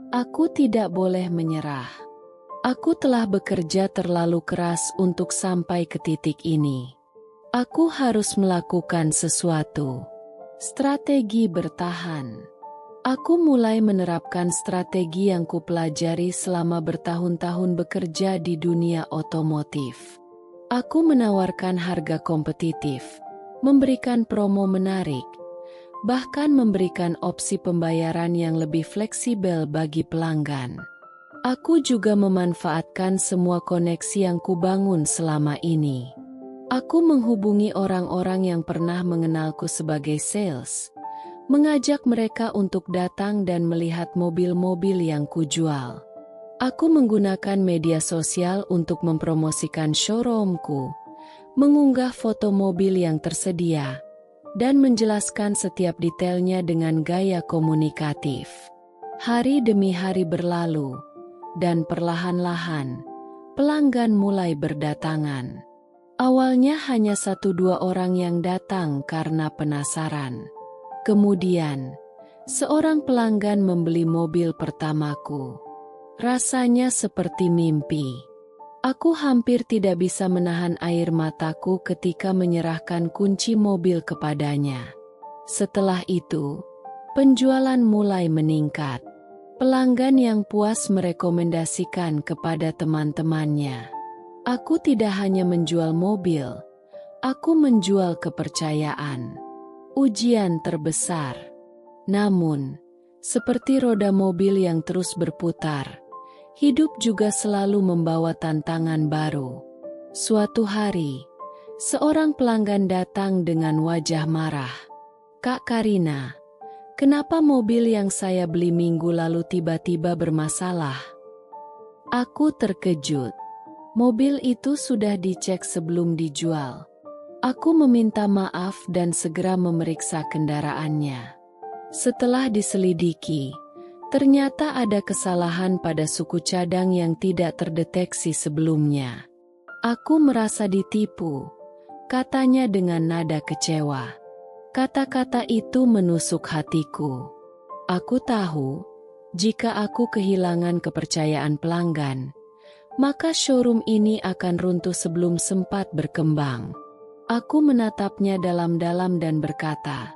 Aku tidak boleh menyerah. Aku telah bekerja terlalu keras untuk sampai ke titik ini. Aku harus melakukan sesuatu. Strategi bertahan. Aku mulai menerapkan strategi yang kupelajari selama bertahun-tahun bekerja di dunia otomotif. Aku menawarkan harga kompetitif, memberikan promo menarik, bahkan memberikan opsi pembayaran yang lebih fleksibel bagi pelanggan. Aku juga memanfaatkan semua koneksi yang kubangun selama ini. Aku menghubungi orang-orang yang pernah mengenalku sebagai sales, mengajak mereka untuk datang dan melihat mobil-mobil yang kujual. Aku menggunakan media sosial untuk mempromosikan showroomku, mengunggah foto mobil yang tersedia, dan menjelaskan setiap detailnya dengan gaya komunikatif. Hari demi hari berlalu, dan perlahan-lahan, pelanggan mulai berdatangan. Awalnya hanya 1-2 orang yang datang karena penasaran. Kemudian, seorang pelanggan membeli mobil pertamaku. Rasanya seperti mimpi. Aku hampir tidak bisa menahan air mataku ketika menyerahkan kunci mobil kepadanya. Setelah itu, penjualan mulai meningkat. Pelanggan yang puas merekomendasikan kepada teman-temannya. Aku tidak hanya menjual mobil, aku menjual kepercayaan. Ujian terbesar. Namun, seperti roda mobil yang terus berputar, hidup juga selalu membawa tantangan baru. Suatu hari, seorang pelanggan datang dengan wajah marah. "Kak Karina, kenapa mobil yang saya beli minggu lalu tiba-tiba bermasalah?" Aku terkejut. Mobil itu sudah dicek sebelum dijual. Aku meminta maaf dan segera memeriksa kendaraannya. Setelah diselidiki, ternyata ada kesalahan pada suku cadang yang tidak terdeteksi sebelumnya. Aku merasa ditipu, katanya dengan nada kecewa. Kata-kata itu menusuk hatiku. Aku tahu, jika aku kehilangan kepercayaan pelanggan, maka showroom ini akan runtuh sebelum sempat berkembang. Aku menatapnya dalam-dalam dan berkata,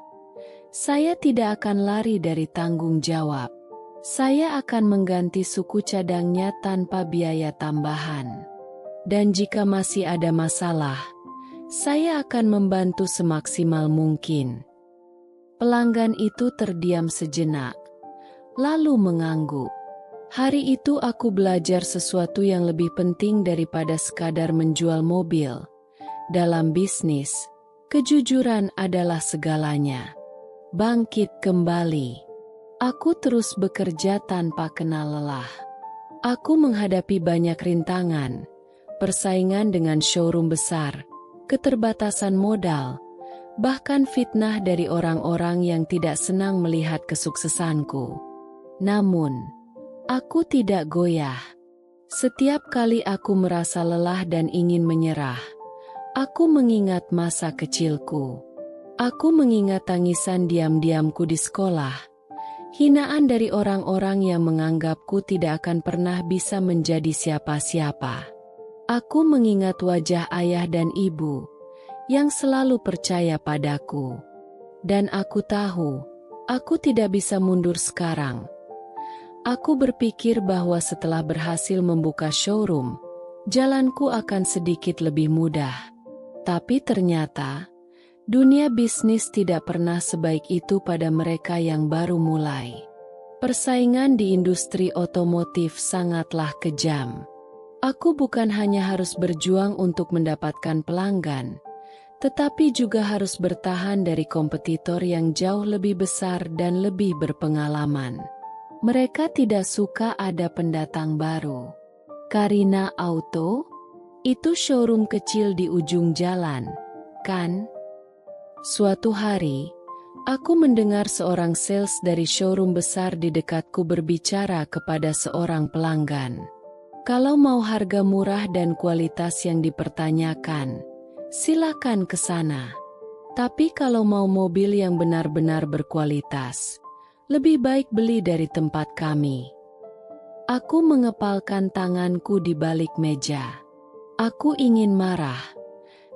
"Saya tidak akan lari dari tanggung jawab. Saya akan mengganti suku cadangnya tanpa biaya tambahan. Dan jika masih ada masalah, saya akan membantu semaksimal mungkin." Pelanggan itu terdiam sejenak, lalu mengangguk. Hari itu aku belajar sesuatu yang lebih penting daripada sekadar menjual mobil. Dalam bisnis, kejujuran adalah segalanya. Bangkit kembali. Aku terus bekerja tanpa kenal lelah. Aku menghadapi banyak rintangan, persaingan dengan showroom besar, keterbatasan modal, bahkan fitnah dari orang-orang yang tidak senang melihat kesuksesanku. Namun, aku tidak goyah. Setiap kali aku merasa lelah dan ingin menyerah, aku mengingat masa kecilku. Aku mengingat tangisan diam-diamku di sekolah, hinaan dari orang-orang yang menganggapku tidak akan pernah bisa menjadi siapa-siapa. Aku mengingat wajah ayah dan ibu yang selalu percaya padaku. Dan aku tahu, aku tidak bisa mundur sekarang. Aku berpikir bahwa setelah berhasil membuka showroom, jalanku akan sedikit lebih mudah. Tapi ternyata, dunia bisnis tidak pernah sebaik itu pada mereka yang baru mulai. Persaingan di industri otomotif sangatlah kejam. Aku bukan hanya harus berjuang untuk mendapatkan pelanggan, tetapi juga harus bertahan dari kompetitor yang jauh lebih besar dan lebih berpengalaman. Mereka tidak suka ada pendatang baru. Karina Auto? Itu showroom kecil di ujung jalan, kan? Suatu hari, aku mendengar seorang sales dari showroom besar di dekatku berbicara kepada seorang pelanggan. Kalau mau harga murah dan kualitas yang dipertanyakan, silakan ke sana. Tapi kalau mau mobil yang benar-benar berkualitas, lebih baik beli dari tempat kami. Aku mengepalkan tanganku di balik meja. Aku ingin marah,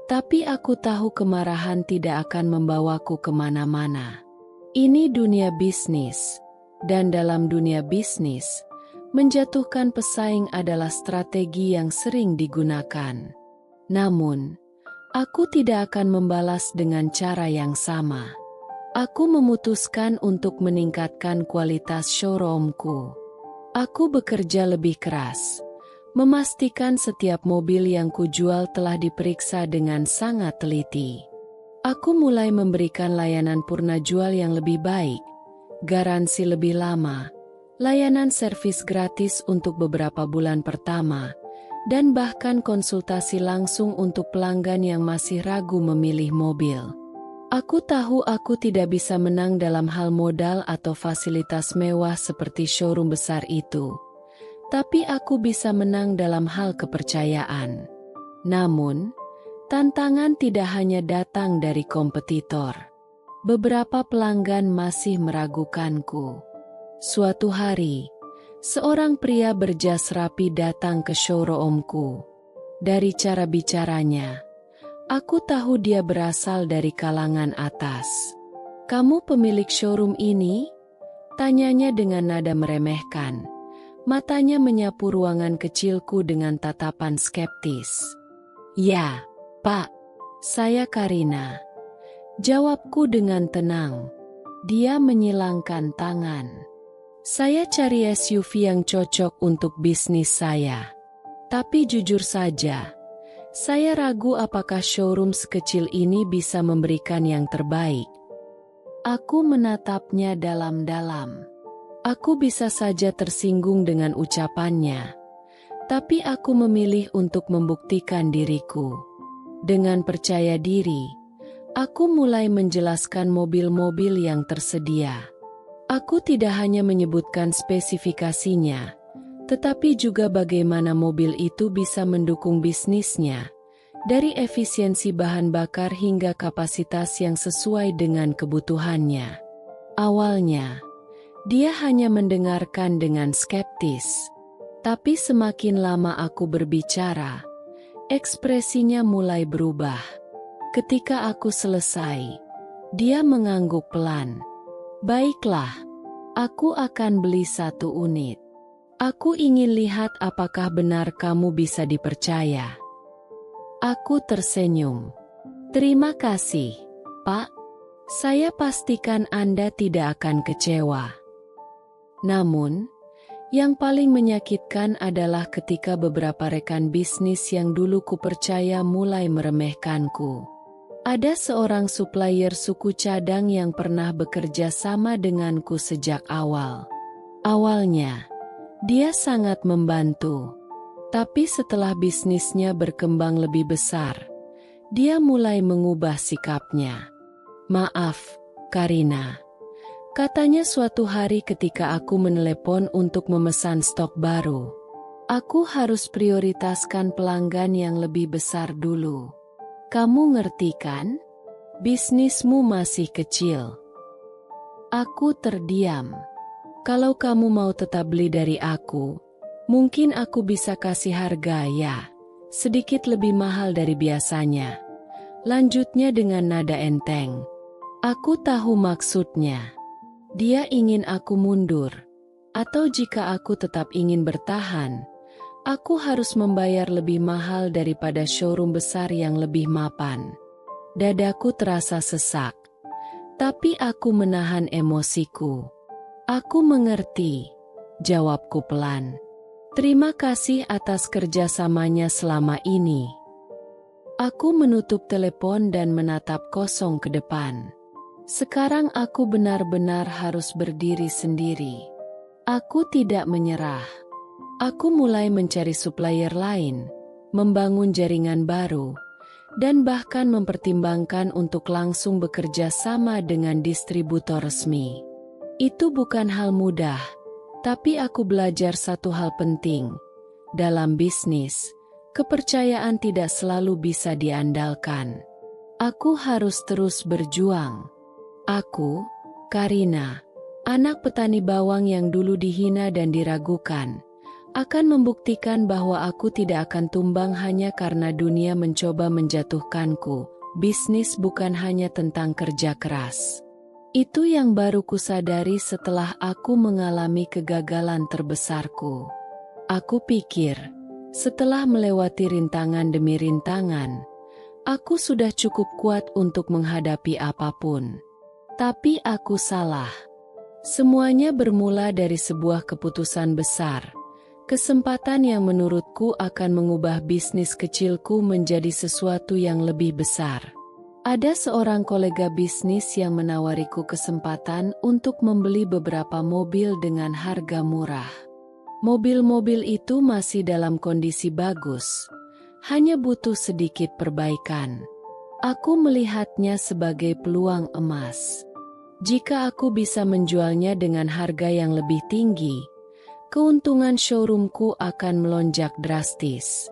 tapi aku tahu kemarahan tidak akan membawaku kemana-mana. Ini dunia bisnis, dan dalam dunia bisnis, menjatuhkan pesaing adalah strategi yang sering digunakan. Namun, aku tidak akan membalas dengan cara yang sama. Aku memutuskan untuk meningkatkan kualitas showroomku. Aku bekerja lebih keras, memastikan setiap mobil yang kujual telah diperiksa dengan sangat teliti. Aku mulai memberikan layanan purna jual yang lebih baik, garansi lebih lama, layanan servis gratis untuk beberapa bulan pertama, dan bahkan konsultasi langsung untuk pelanggan yang masih ragu memilih mobil. Aku tahu aku tidak bisa menang dalam hal modal atau fasilitas mewah seperti showroom besar itu. Tapi aku bisa menang dalam hal kepercayaan. Namun, tantangan tidak hanya datang dari kompetitor. Beberapa pelanggan masih meragukanku. Suatu hari, seorang pria berjas rapi datang ke showroomku. Dari cara bicaranya, aku tahu dia berasal dari kalangan atas. "Kamu pemilik showroom ini?" Tanyanya dengan nada meremehkan. Matanya menyapu ruangan kecilku dengan tatapan skeptis. "Ya, Pak. Saya Karina." Jawabku dengan tenang. Dia menyilangkan tangan. "Saya cari SUV yang cocok untuk bisnis saya. Tapi jujur saja, saya ragu apakah showroom sekecil ini bisa memberikan yang terbaik." Aku menatapnya dalam-dalam. Aku bisa saja tersinggung dengan ucapannya, tapi aku memilih untuk membuktikan diriku. Dengan percaya diri, aku mulai menjelaskan mobil-mobil yang tersedia. Aku tidak hanya menyebutkan spesifikasinya, tetapi juga bagaimana mobil itu bisa mendukung bisnisnya, dari efisiensi bahan bakar hingga kapasitas yang sesuai dengan kebutuhannya. Awalnya, dia hanya mendengarkan dengan skeptis. Tapi semakin lama aku berbicara, ekspresinya mulai berubah. Ketika aku selesai, dia mengangguk pelan. "Baiklah, aku akan beli 1 unit. Aku ingin lihat apakah benar kamu bisa dipercaya." Aku tersenyum. "Terima kasih, Pak. Saya pastikan Anda tidak akan kecewa." Namun, yang paling menyakitkan adalah ketika beberapa rekan bisnis yang dulu kupercaya mulai meremehkanku. Ada seorang supplier suku cadang yang pernah bekerja sama denganku sejak awal. Awalnya, dia sangat membantu, tapi setelah bisnisnya berkembang lebih besar, dia mulai mengubah sikapnya. "Maaf, Karina," katanya suatu hari ketika aku menelepon untuk memesan stok baru. "Aku harus prioritaskan pelanggan yang lebih besar dulu. Kamu ngerti kan? Bisnismu masih kecil." Aku terdiam. "Kalau kamu mau tetap beli dari aku, mungkin aku bisa kasih harga ya, sedikit lebih mahal dari biasanya." Lanjutnya dengan nada enteng. Aku tahu maksudnya. Dia ingin aku mundur. Atau jika aku tetap ingin bertahan, aku harus membayar lebih mahal daripada showroom besar yang lebih mapan. Dadaku terasa sesak. Tapi aku menahan emosiku. "Aku mengerti," jawabku pelan. "Terima kasih atas kerjasamanya selama ini." Aku menutup telepon dan menatap kosong ke depan. Sekarang aku benar-benar harus berdiri sendiri. Aku tidak menyerah. Aku mulai mencari supplier lain, membangun jaringan baru, dan bahkan mempertimbangkan untuk langsung bekerja sama dengan distributor resmi. Itu bukan hal mudah, tapi aku belajar satu hal penting. Dalam bisnis, kepercayaan tidak selalu bisa diandalkan. Aku harus terus berjuang. Aku, Karina, anak petani bawang yang dulu dihina dan diragukan, akan membuktikan bahwa aku tidak akan tumbang hanya karena dunia mencoba menjatuhkanku. Bisnis bukan hanya tentang kerja keras. Itu yang baru kusadari setelah aku mengalami kegagalan terbesarku. Aku pikir, setelah melewati rintangan demi rintangan, aku sudah cukup kuat untuk menghadapi apapun. Tapi aku salah. Semuanya bermula dari sebuah keputusan besar. Kesempatan yang menurutku akan mengubah bisnis kecilku menjadi sesuatu yang lebih besar. Ada seorang kolega bisnis yang menawariku kesempatan untuk membeli beberapa mobil dengan harga murah. Mobil-mobil itu masih dalam kondisi bagus, hanya butuh sedikit perbaikan. Aku melihatnya sebagai peluang emas. Jika aku bisa menjualnya dengan harga yang lebih tinggi, keuntungan showroomku akan melonjak drastis.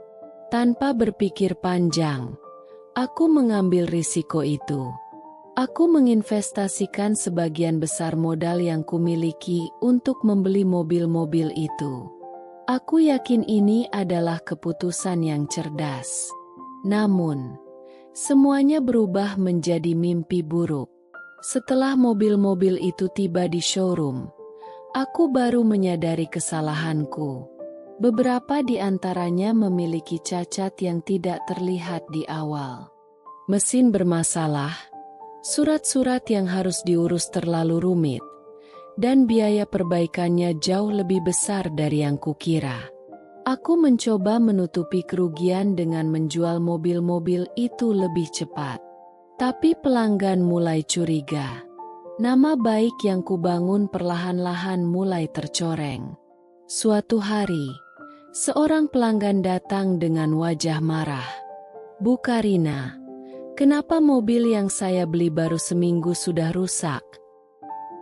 Tanpa berpikir panjang, aku mengambil risiko itu. Aku menginvestasikan sebagian besar modal yang kumiliki untuk membeli mobil-mobil itu. Aku yakin ini adalah keputusan yang cerdas. Namun, semuanya berubah menjadi mimpi buruk. Setelah mobil-mobil itu tiba di showroom, aku baru menyadari kesalahanku. Beberapa di antaranya memiliki cacat yang tidak terlihat di awal. Mesin bermasalah, surat-surat yang harus diurus terlalu rumit, dan biaya perbaikannya jauh lebih besar dari yang kukira. Aku mencoba menutupi kerugian dengan menjual mobil-mobil itu lebih cepat. Tapi pelanggan mulai curiga. Nama baik yang kubangun perlahan-lahan mulai tercoreng. Suatu hari, seorang pelanggan datang dengan wajah marah. "Bu Karina, kenapa mobil yang saya beli baru seminggu sudah rusak?"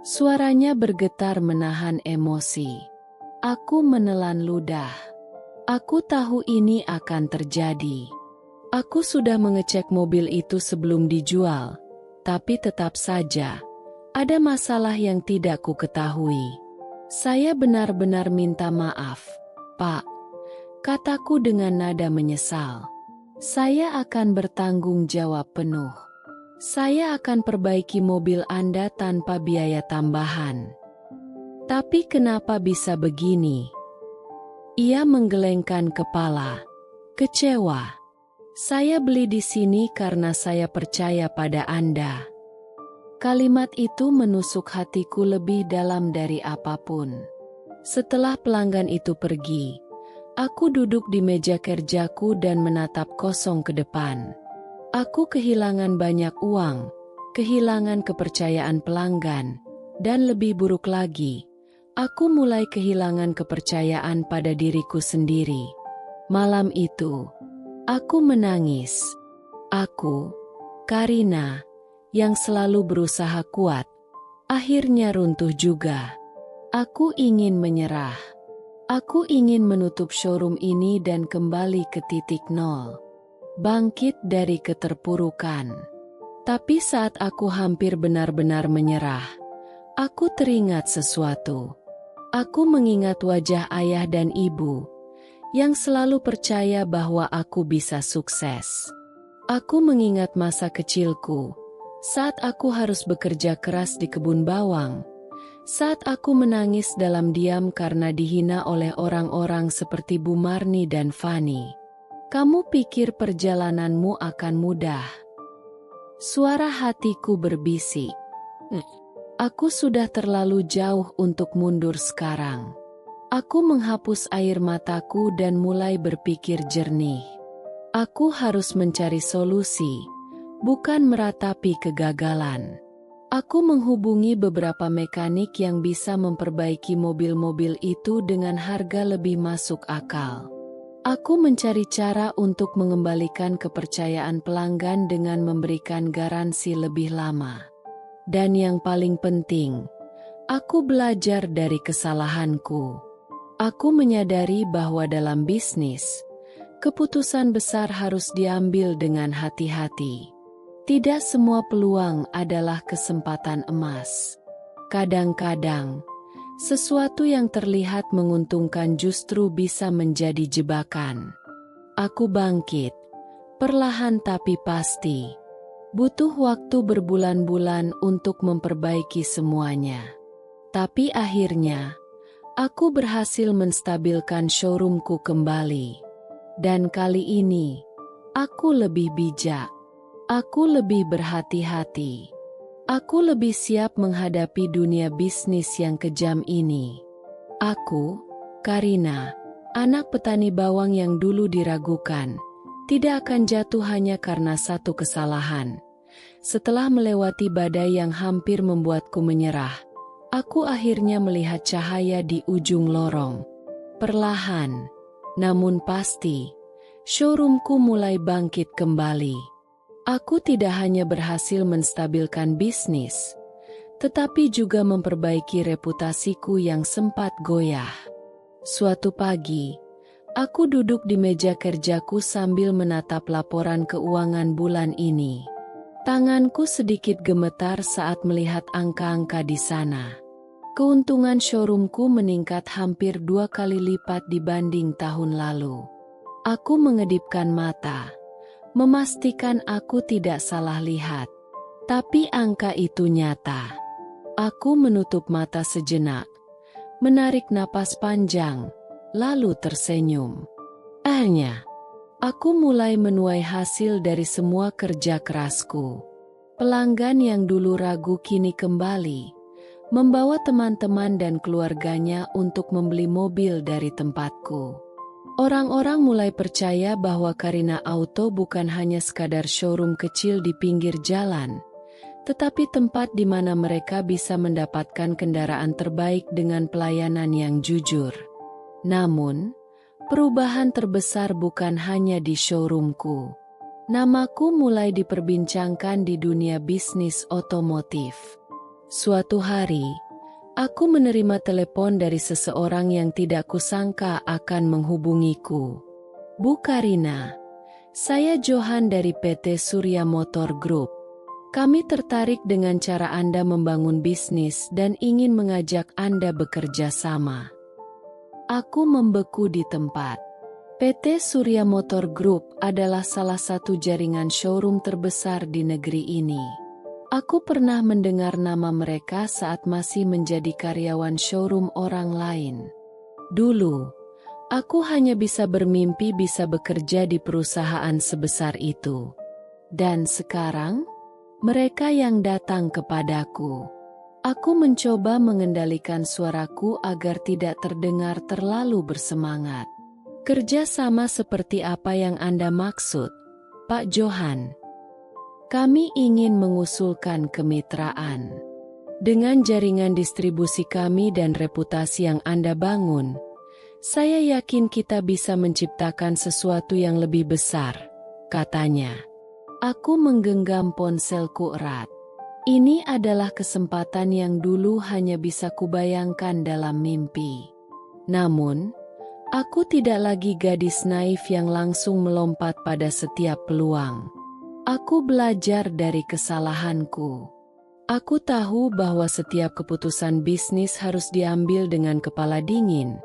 Suaranya bergetar menahan emosi. Aku menelan ludah. Aku tahu ini akan terjadi. Aku sudah mengecek mobil itu sebelum dijual, tapi tetap saja ada masalah yang tidak ku ketahui. "Saya benar-benar minta maaf, Pak," kataku dengan nada menyesal. "Saya akan bertanggung jawab penuh. Saya akan perbaiki mobil Anda tanpa biaya tambahan." "Tapi kenapa bisa begini?" Ia menggelengkan kepala, kecewa. "Saya beli di sini karena saya percaya pada Anda." Kalimat itu menusuk hatiku lebih dalam dari apapun. Setelah pelanggan itu pergi, aku duduk di meja kerjaku dan menatap kosong ke depan. Aku kehilangan banyak uang, kehilangan kepercayaan pelanggan, dan lebih buruk lagi, aku mulai kehilangan kepercayaan pada diriku sendiri. Malam itu, aku menangis. Aku, Karina, yang selalu berusaha kuat, akhirnya runtuh juga. Aku ingin menyerah. Aku ingin menutup showroom ini dan kembali ke titik nol. Bangkit dari keterpurukan. Tapi saat aku hampir benar-benar menyerah, aku teringat sesuatu. Aku mengingat wajah ayah dan ibu yang selalu percaya bahwa aku bisa sukses. Aku mengingat masa kecilku, saat aku harus bekerja keras di kebun bawang, saat aku menangis dalam diam karena dihina oleh orang-orang seperti Bu Marni dan Fani. "Kamu pikir perjalananmu akan mudah?" Suara hatiku berbisik. Aku sudah terlalu jauh untuk mundur sekarang. Aku menghapus air mataku dan mulai berpikir jernih. Aku harus mencari solusi, bukan meratapi kegagalan. Aku menghubungi beberapa mekanik yang bisa memperbaiki mobil-mobil itu dengan harga lebih masuk akal. Aku mencari cara untuk mengembalikan kepercayaan pelanggan dengan memberikan garansi lebih lama. Dan yang paling penting, aku belajar dari kesalahanku. Aku menyadari bahwa dalam bisnis, keputusan besar harus diambil dengan hati-hati. Tidak semua peluang adalah kesempatan emas. Kadang-kadang, sesuatu yang terlihat menguntungkan justru bisa menjadi jebakan. Aku bangkit, perlahan tapi pasti. Butuh waktu berbulan-bulan untuk memperbaiki semuanya. Tapi akhirnya, aku berhasil menstabilkan showroomku kembali. Dan kali ini, aku lebih bijak. Aku lebih berhati-hati. Aku lebih siap menghadapi dunia bisnis yang kejam ini. Aku, Karina, anak petani bawang yang dulu diragukan, tidak akan jatuh hanya karena satu kesalahan. Setelah melewati badai yang hampir membuatku menyerah, aku akhirnya melihat cahaya di ujung lorong. Perlahan, namun pasti, showroomku mulai bangkit kembali. Aku tidak hanya berhasil menstabilkan bisnis, tetapi juga memperbaiki reputasiku yang sempat goyah. Suatu pagi, aku duduk di meja kerjaku sambil menatap laporan keuangan bulan ini. Tanganku sedikit gemetar saat melihat angka-angka di sana. Keuntungan showroomku meningkat hampir 2 kali lipat dibanding tahun lalu. Aku mengedipkan mata, memastikan aku tidak salah lihat. Tapi angka itu nyata. Aku menutup mata sejenak, menarik napas panjang, lalu tersenyum. Akhirnya, aku mulai menuai hasil dari semua kerja kerasku. Pelanggan yang dulu ragu kini kembali, membawa teman-teman dan keluarganya untuk membeli mobil dari tempatku. Orang-orang mulai percaya bahwa Karina Auto bukan hanya sekadar showroom kecil di pinggir jalan, tetapi tempat di mana mereka bisa mendapatkan kendaraan terbaik dengan pelayanan yang jujur. Namun, perubahan terbesar bukan hanya di showroomku. Namaku mulai diperbincangkan di dunia bisnis otomotif. Suatu hari, aku menerima telepon dari seseorang yang tidak kusangka akan menghubungiku. Bu Karina, saya Johan dari PT Surya Motor Group. Kami tertarik dengan cara Anda membangun bisnis dan ingin mengajak Anda bekerja sama. Aku membeku di tempat. PT Surya Motor Group adalah salah satu jaringan showroom terbesar di negeri ini. Aku pernah mendengar nama mereka saat masih menjadi karyawan showroom orang lain. Dulu, aku hanya bisa bermimpi bisa bekerja di perusahaan sebesar itu. Dan sekarang, mereka yang datang kepadaku. Aku mencoba mengendalikan suaraku agar tidak terdengar terlalu bersemangat. Kerja sama seperti apa yang Anda maksud, Pak Johan? Kami ingin mengusulkan kemitraan. Dengan jaringan distribusi kami dan reputasi yang Anda bangun, saya yakin kita bisa menciptakan sesuatu yang lebih besar, katanya. Aku menggenggam ponselku erat. Ini adalah kesempatan yang dulu hanya bisa kubayangkan dalam mimpi. Namun, aku tidak lagi gadis naif yang langsung melompat pada setiap peluang. Aku belajar dari kesalahanku. Aku tahu bahwa setiap keputusan bisnis harus diambil dengan kepala dingin,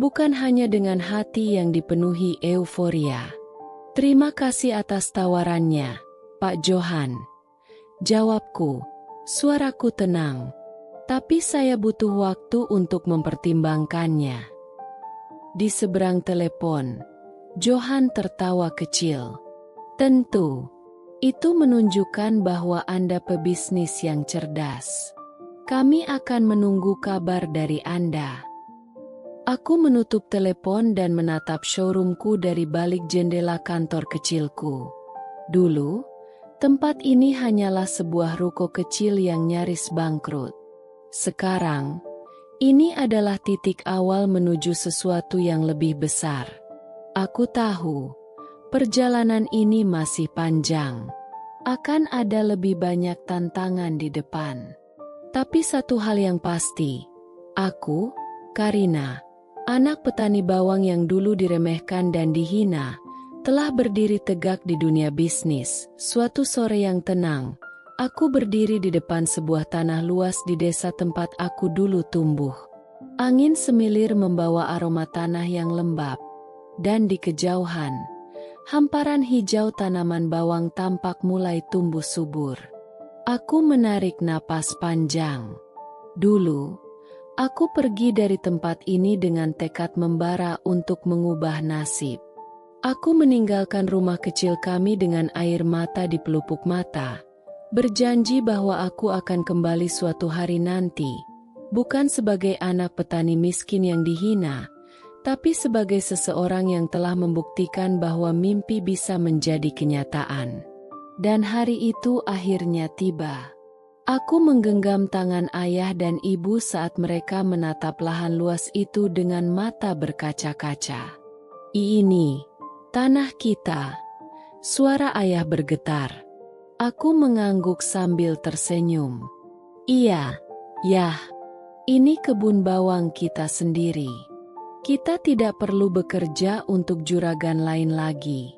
bukan hanya dengan hati yang dipenuhi euforia. Terima kasih atas tawarannya, Pak Johan. Jawabku, suaraku tenang. Tapi saya butuh waktu untuk mempertimbangkannya. Di seberang telepon, Johan tertawa kecil. Tentu. Itu menunjukkan bahwa Anda pebisnis yang cerdas. Kami akan menunggu kabar dari Anda. Aku menutup telepon dan menatap showroomku dari balik jendela kantor kecilku. Dulu, tempat ini hanyalah sebuah ruko kecil yang nyaris bangkrut. Sekarang, ini adalah titik awal menuju sesuatu yang lebih besar. Aku tahu, perjalanan ini masih panjang. Akan ada lebih banyak tantangan di depan. Tapi satu hal yang pasti, aku, Karina, anak petani bawang yang dulu diremehkan dan dihina, telah berdiri tegak di dunia bisnis. Suatu sore yang tenang, aku berdiri di depan sebuah tanah luas di desa tempat aku dulu tumbuh. Angin semilir membawa aroma tanah yang lembab, dan di kejauhan, hamparan hijau tanaman bawang tampak mulai tumbuh subur. Aku menarik napas panjang. Dulu, aku pergi dari tempat ini dengan tekad membara untuk mengubah nasib. Aku meninggalkan rumah kecil kami dengan air mata di pelupuk mata, Berjanji bahwa aku akan kembali suatu hari nanti, bukan sebagai anak petani miskin yang dihina, tapi sebagai seseorang yang telah membuktikan bahwa mimpi bisa menjadi kenyataan. Dan hari itu akhirnya tiba. Aku menggenggam tangan ayah dan ibu saat mereka menatap lahan luas itu dengan mata berkaca-kaca. "Ini tanah kita." Suara ayah bergetar. Aku mengangguk sambil tersenyum. "Iya, Yah, ini kebun bawang kita sendiri. Kita tidak perlu bekerja untuk juragan lain lagi."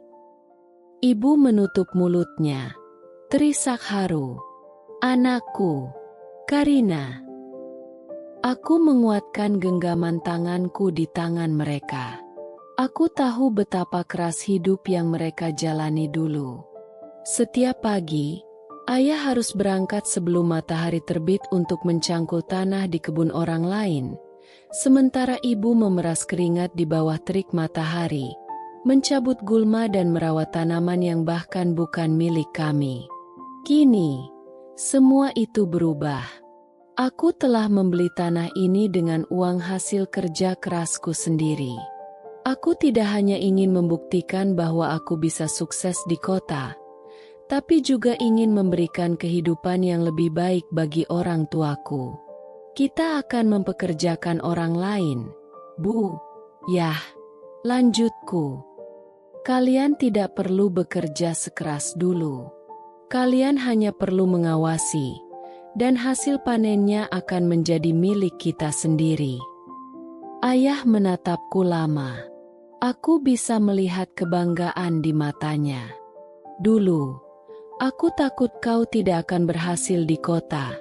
Ibu menutup mulutnya, terisak haru. "Anakku, Karina." Aku menguatkan genggaman tanganku di tangan mereka. Aku tahu betapa keras hidup yang mereka jalani dulu. Setiap pagi, ayah harus berangkat sebelum matahari terbit untuk mencangkul tanah di kebun orang lain, sementara ibu memeras keringat di bawah terik matahari, mencabut gulma dan merawat tanaman yang bahkan bukan milik kami. Kini, semua itu berubah. Aku telah membeli tanah ini dengan uang hasil kerja kerasku sendiri. Aku tidak hanya ingin membuktikan bahwa aku bisa sukses di kota, tapi juga ingin memberikan kehidupan yang lebih baik bagi orang tuaku. Kita akan mempekerjakan orang lain, Bu. Yah, lanjutku. Kalian tidak perlu bekerja sekeras dulu. Kalian hanya perlu mengawasi, dan hasil panennya akan menjadi milik kita sendiri. Ayah menatapku lama. Aku bisa melihat kebanggaan di matanya. "Dulu, aku takut kau tidak akan berhasil di kota,"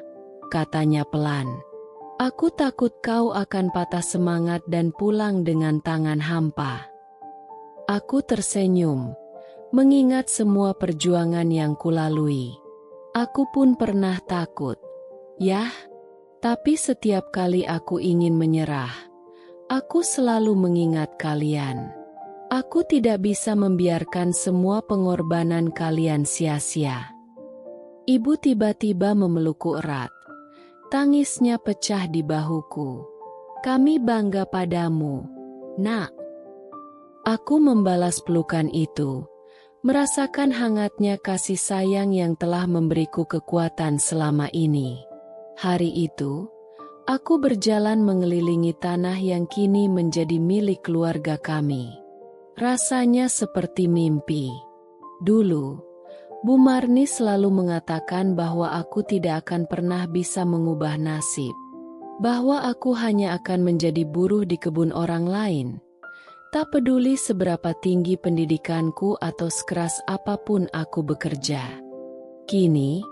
katanya pelan. "Aku takut kau akan patah semangat dan pulang dengan tangan hampa." Aku tersenyum, mengingat semua perjuangan yang kulalui. Aku pun pernah takut, Yah, tapi setiap kali aku ingin menyerah, aku selalu mengingat kalian. Aku tidak bisa membiarkan semua pengorbanan kalian sia-sia. Ibu tiba-tiba memelukku erat. Tangisnya pecah di bahuku. "Kami bangga padamu, Nak." Aku membalas pelukan itu, merasakan hangatnya kasih sayang yang telah memberiku kekuatan selama ini. Hari itu, aku berjalan mengelilingi tanah yang kini menjadi milik keluarga kami. Rasanya seperti mimpi. Dulu, Bu Marni selalu mengatakan bahwa aku tidak akan pernah bisa mengubah nasib, bahwa aku hanya akan menjadi buruh di kebun orang lain. Tak peduli seberapa tinggi pendidikanku atau sekeras apapun aku bekerja. Kini,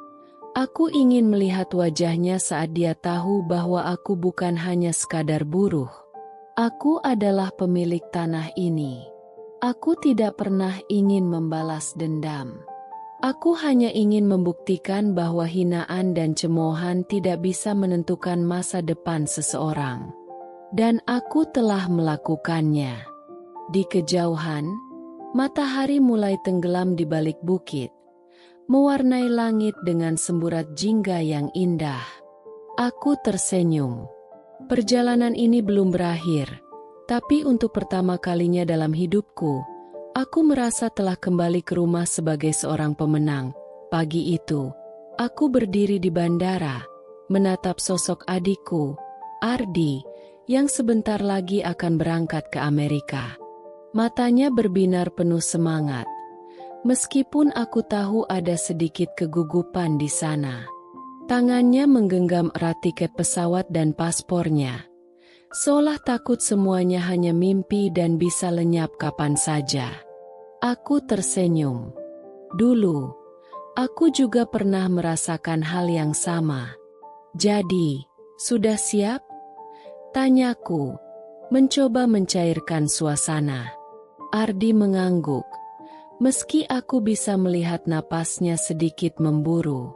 aku ingin melihat wajahnya saat dia tahu bahwa aku bukan hanya sekadar buruh. Aku adalah pemilik tanah ini. Aku tidak pernah ingin membalas dendam. Aku hanya ingin membuktikan bahwa hinaan dan cemoohan tidak bisa menentukan masa depan seseorang. Dan aku telah melakukannya. Di kejauhan, matahari mulai tenggelam di balik bukit, mewarnai langit dengan semburat jingga yang indah. Aku tersenyum. Perjalanan ini belum berakhir, tapi untuk pertama kalinya dalam hidupku, aku merasa telah kembali ke rumah sebagai seorang pemenang. Pagi itu, aku berdiri di bandara, menatap sosok adikku, Ardi, yang sebentar lagi akan berangkat ke Amerika. Matanya berbinar penuh semangat. Meskipun aku tahu ada sedikit kegugupan di sana. Tangannya menggenggam erat tiket pesawat dan paspornya. Seolah takut semuanya hanya mimpi dan bisa lenyap kapan saja. Aku tersenyum. Dulu, aku juga pernah merasakan hal yang sama. "Jadi, sudah siap?" tanyaku, mencoba mencairkan suasana. Ardi mengangguk. Meski aku bisa melihat napasnya sedikit memburu.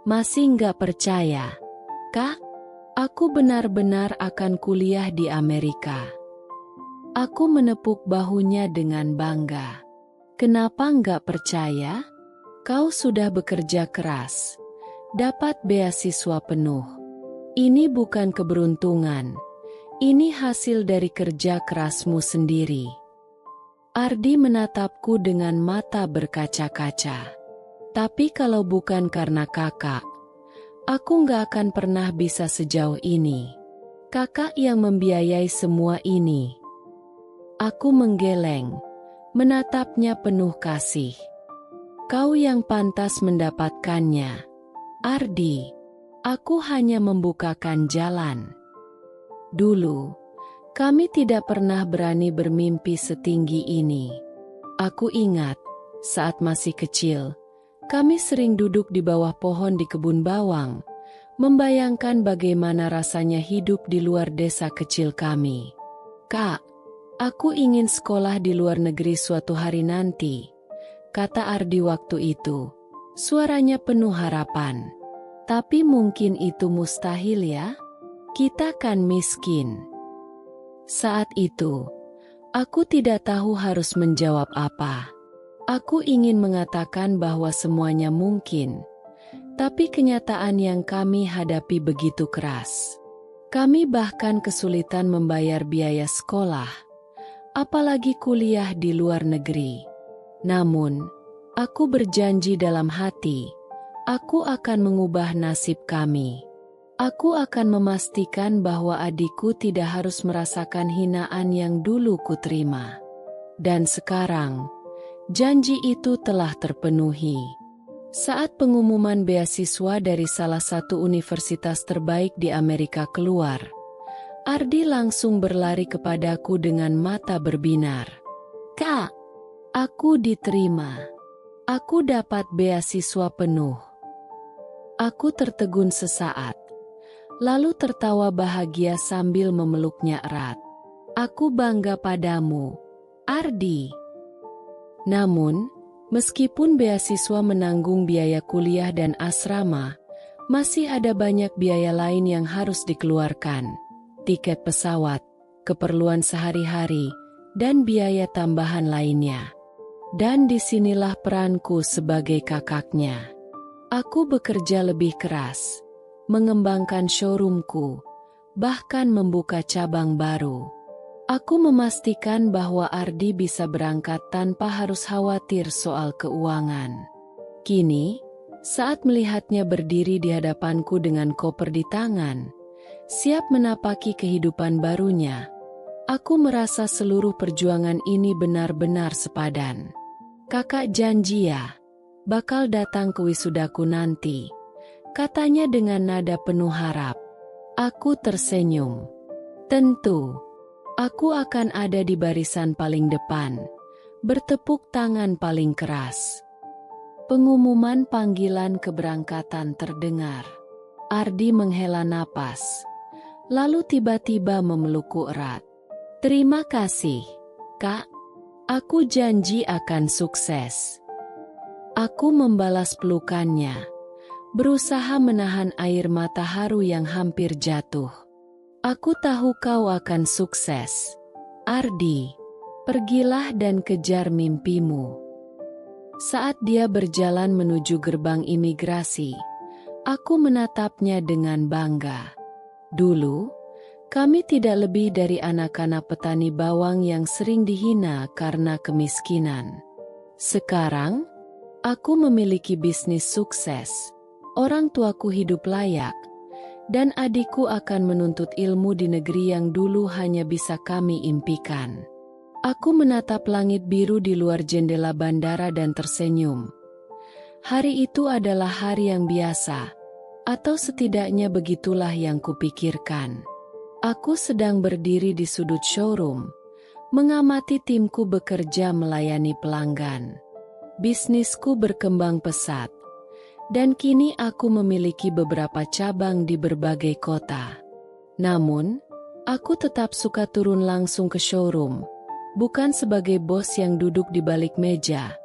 "Masih nggak percaya, Kak? Aku benar-benar akan kuliah di Amerika." Aku menepuk bahunya dengan bangga. "Kenapa nggak percaya? Kau sudah bekerja keras, dapat beasiswa penuh. Ini bukan keberuntungan, ini hasil dari kerja kerasmu sendiri. Ardi menatapku dengan mata berkaca-kaca. Tapi kalau bukan karena kakak, aku nggak akan pernah bisa sejauh ini. Kakak yang membiayai semua ini. Aku menggeleng, menatapnya penuh kasih. Kau yang pantas mendapatkannya, Ardi. Aku hanya membukakan jalan. Dulu, kami tidak pernah berani bermimpi setinggi ini. Aku ingat, saat masih kecil, kami sering duduk di bawah pohon di kebun bawang, membayangkan bagaimana rasanya hidup di luar desa kecil kami. Kak, aku ingin sekolah di luar negeri suatu hari nanti, kata Ardi waktu itu. Suaranya penuh harapan. Tapi mungkin itu mustahil ya? Kita kan miskin. Saat itu, aku tidak tahu harus menjawab apa. Aku ingin mengatakan bahwa semuanya mungkin, tapi kenyataan yang kami hadapi begitu keras. Kami bahkan kesulitan membayar biaya sekolah, apalagi kuliah di luar negeri. Namun, aku berjanji dalam hati, aku akan mengubah nasib kami. Aku akan memastikan bahwa adikku tidak harus merasakan hinaan yang dulu kuterima. Dan sekarang, janji itu telah terpenuhi. Saat pengumuman beasiswa dari salah satu universitas terbaik di Amerika keluar, Ardi langsung berlari kepadaku dengan mata berbinar. Kak, aku diterima. Aku dapat beasiswa penuh. Aku tertegun sesaat, lalu tertawa bahagia sambil memeluknya erat. Aku bangga padamu, Ardi. Namun, meskipun beasiswa menanggung biaya kuliah dan asrama, masih ada banyak biaya lain yang harus dikeluarkan. Tiket pesawat, keperluan sehari-hari, dan biaya tambahan lainnya. Dan disinilah peranku sebagai kakaknya. Aku bekerja lebih keras, mengembangkan showroomku, bahkan membuka cabang baru. Aku memastikan bahwa Ardi bisa berangkat tanpa harus khawatir soal keuangan. Kini, saat melihatnya berdiri di hadapanku dengan koper di tangan, siap menapaki kehidupan barunya, aku merasa seluruh perjuangan ini benar-benar sepadan. Kakak janji ya, bakal datang ke wisudaku nanti, katanya dengan nada penuh harap. Aku tersenyum. Tentu. Aku akan ada di barisan paling depan, bertepuk tangan paling keras. Pengumuman panggilan keberangkatan terdengar. Ardi menghela napas, lalu tiba-tiba memelukku erat. Terima kasih, Kak. Aku janji akan sukses. Aku membalas pelukannya, berusaha menahan air mata haru yang hampir jatuh. Aku tahu kau akan sukses, Ardi. Pergilah dan kejar mimpimu. Saat dia berjalan menuju gerbang imigrasi, aku menatapnya dengan bangga. Dulu, kami tidak lebih dari anak-anak petani bawang yang sering dihina karena kemiskinan. Sekarang, aku memiliki bisnis sukses. Orang tuaku hidup layak. Dan adikku akan menuntut ilmu di negeri yang dulu hanya bisa kami impikan. Aku menatap langit biru di luar jendela bandara dan tersenyum. Hari itu adalah hari yang biasa, atau setidaknya begitulah yang kupikirkan. Aku sedang berdiri di sudut showroom, mengamati timku bekerja melayani pelanggan. Bisnisku berkembang pesat. Dan kini aku memiliki beberapa cabang di berbagai kota. Namun, aku tetap suka turun langsung ke showroom, bukan sebagai bos yang duduk di balik meja,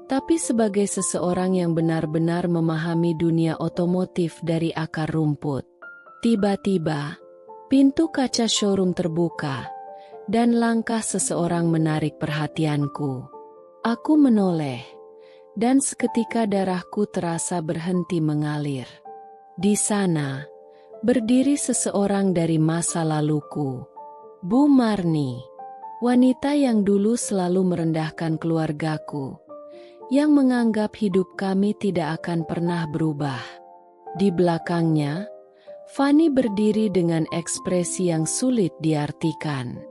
tapi sebagai seseorang yang benar-benar memahami dunia otomotif dari akar rumput. Tiba-tiba, pintu kaca showroom terbuka, dan langkah seseorang menarik perhatianku. Aku menoleh. dan seketika darahku terasa berhenti mengalir. Di sana, berdiri seseorang dari masa laluku. Bu Marni, wanita yang dulu selalu merendahkan keluargaku, yang menganggap hidup kami tidak akan pernah berubah. Di belakangnya, Fanny berdiri dengan ekspresi yang sulit diartikan.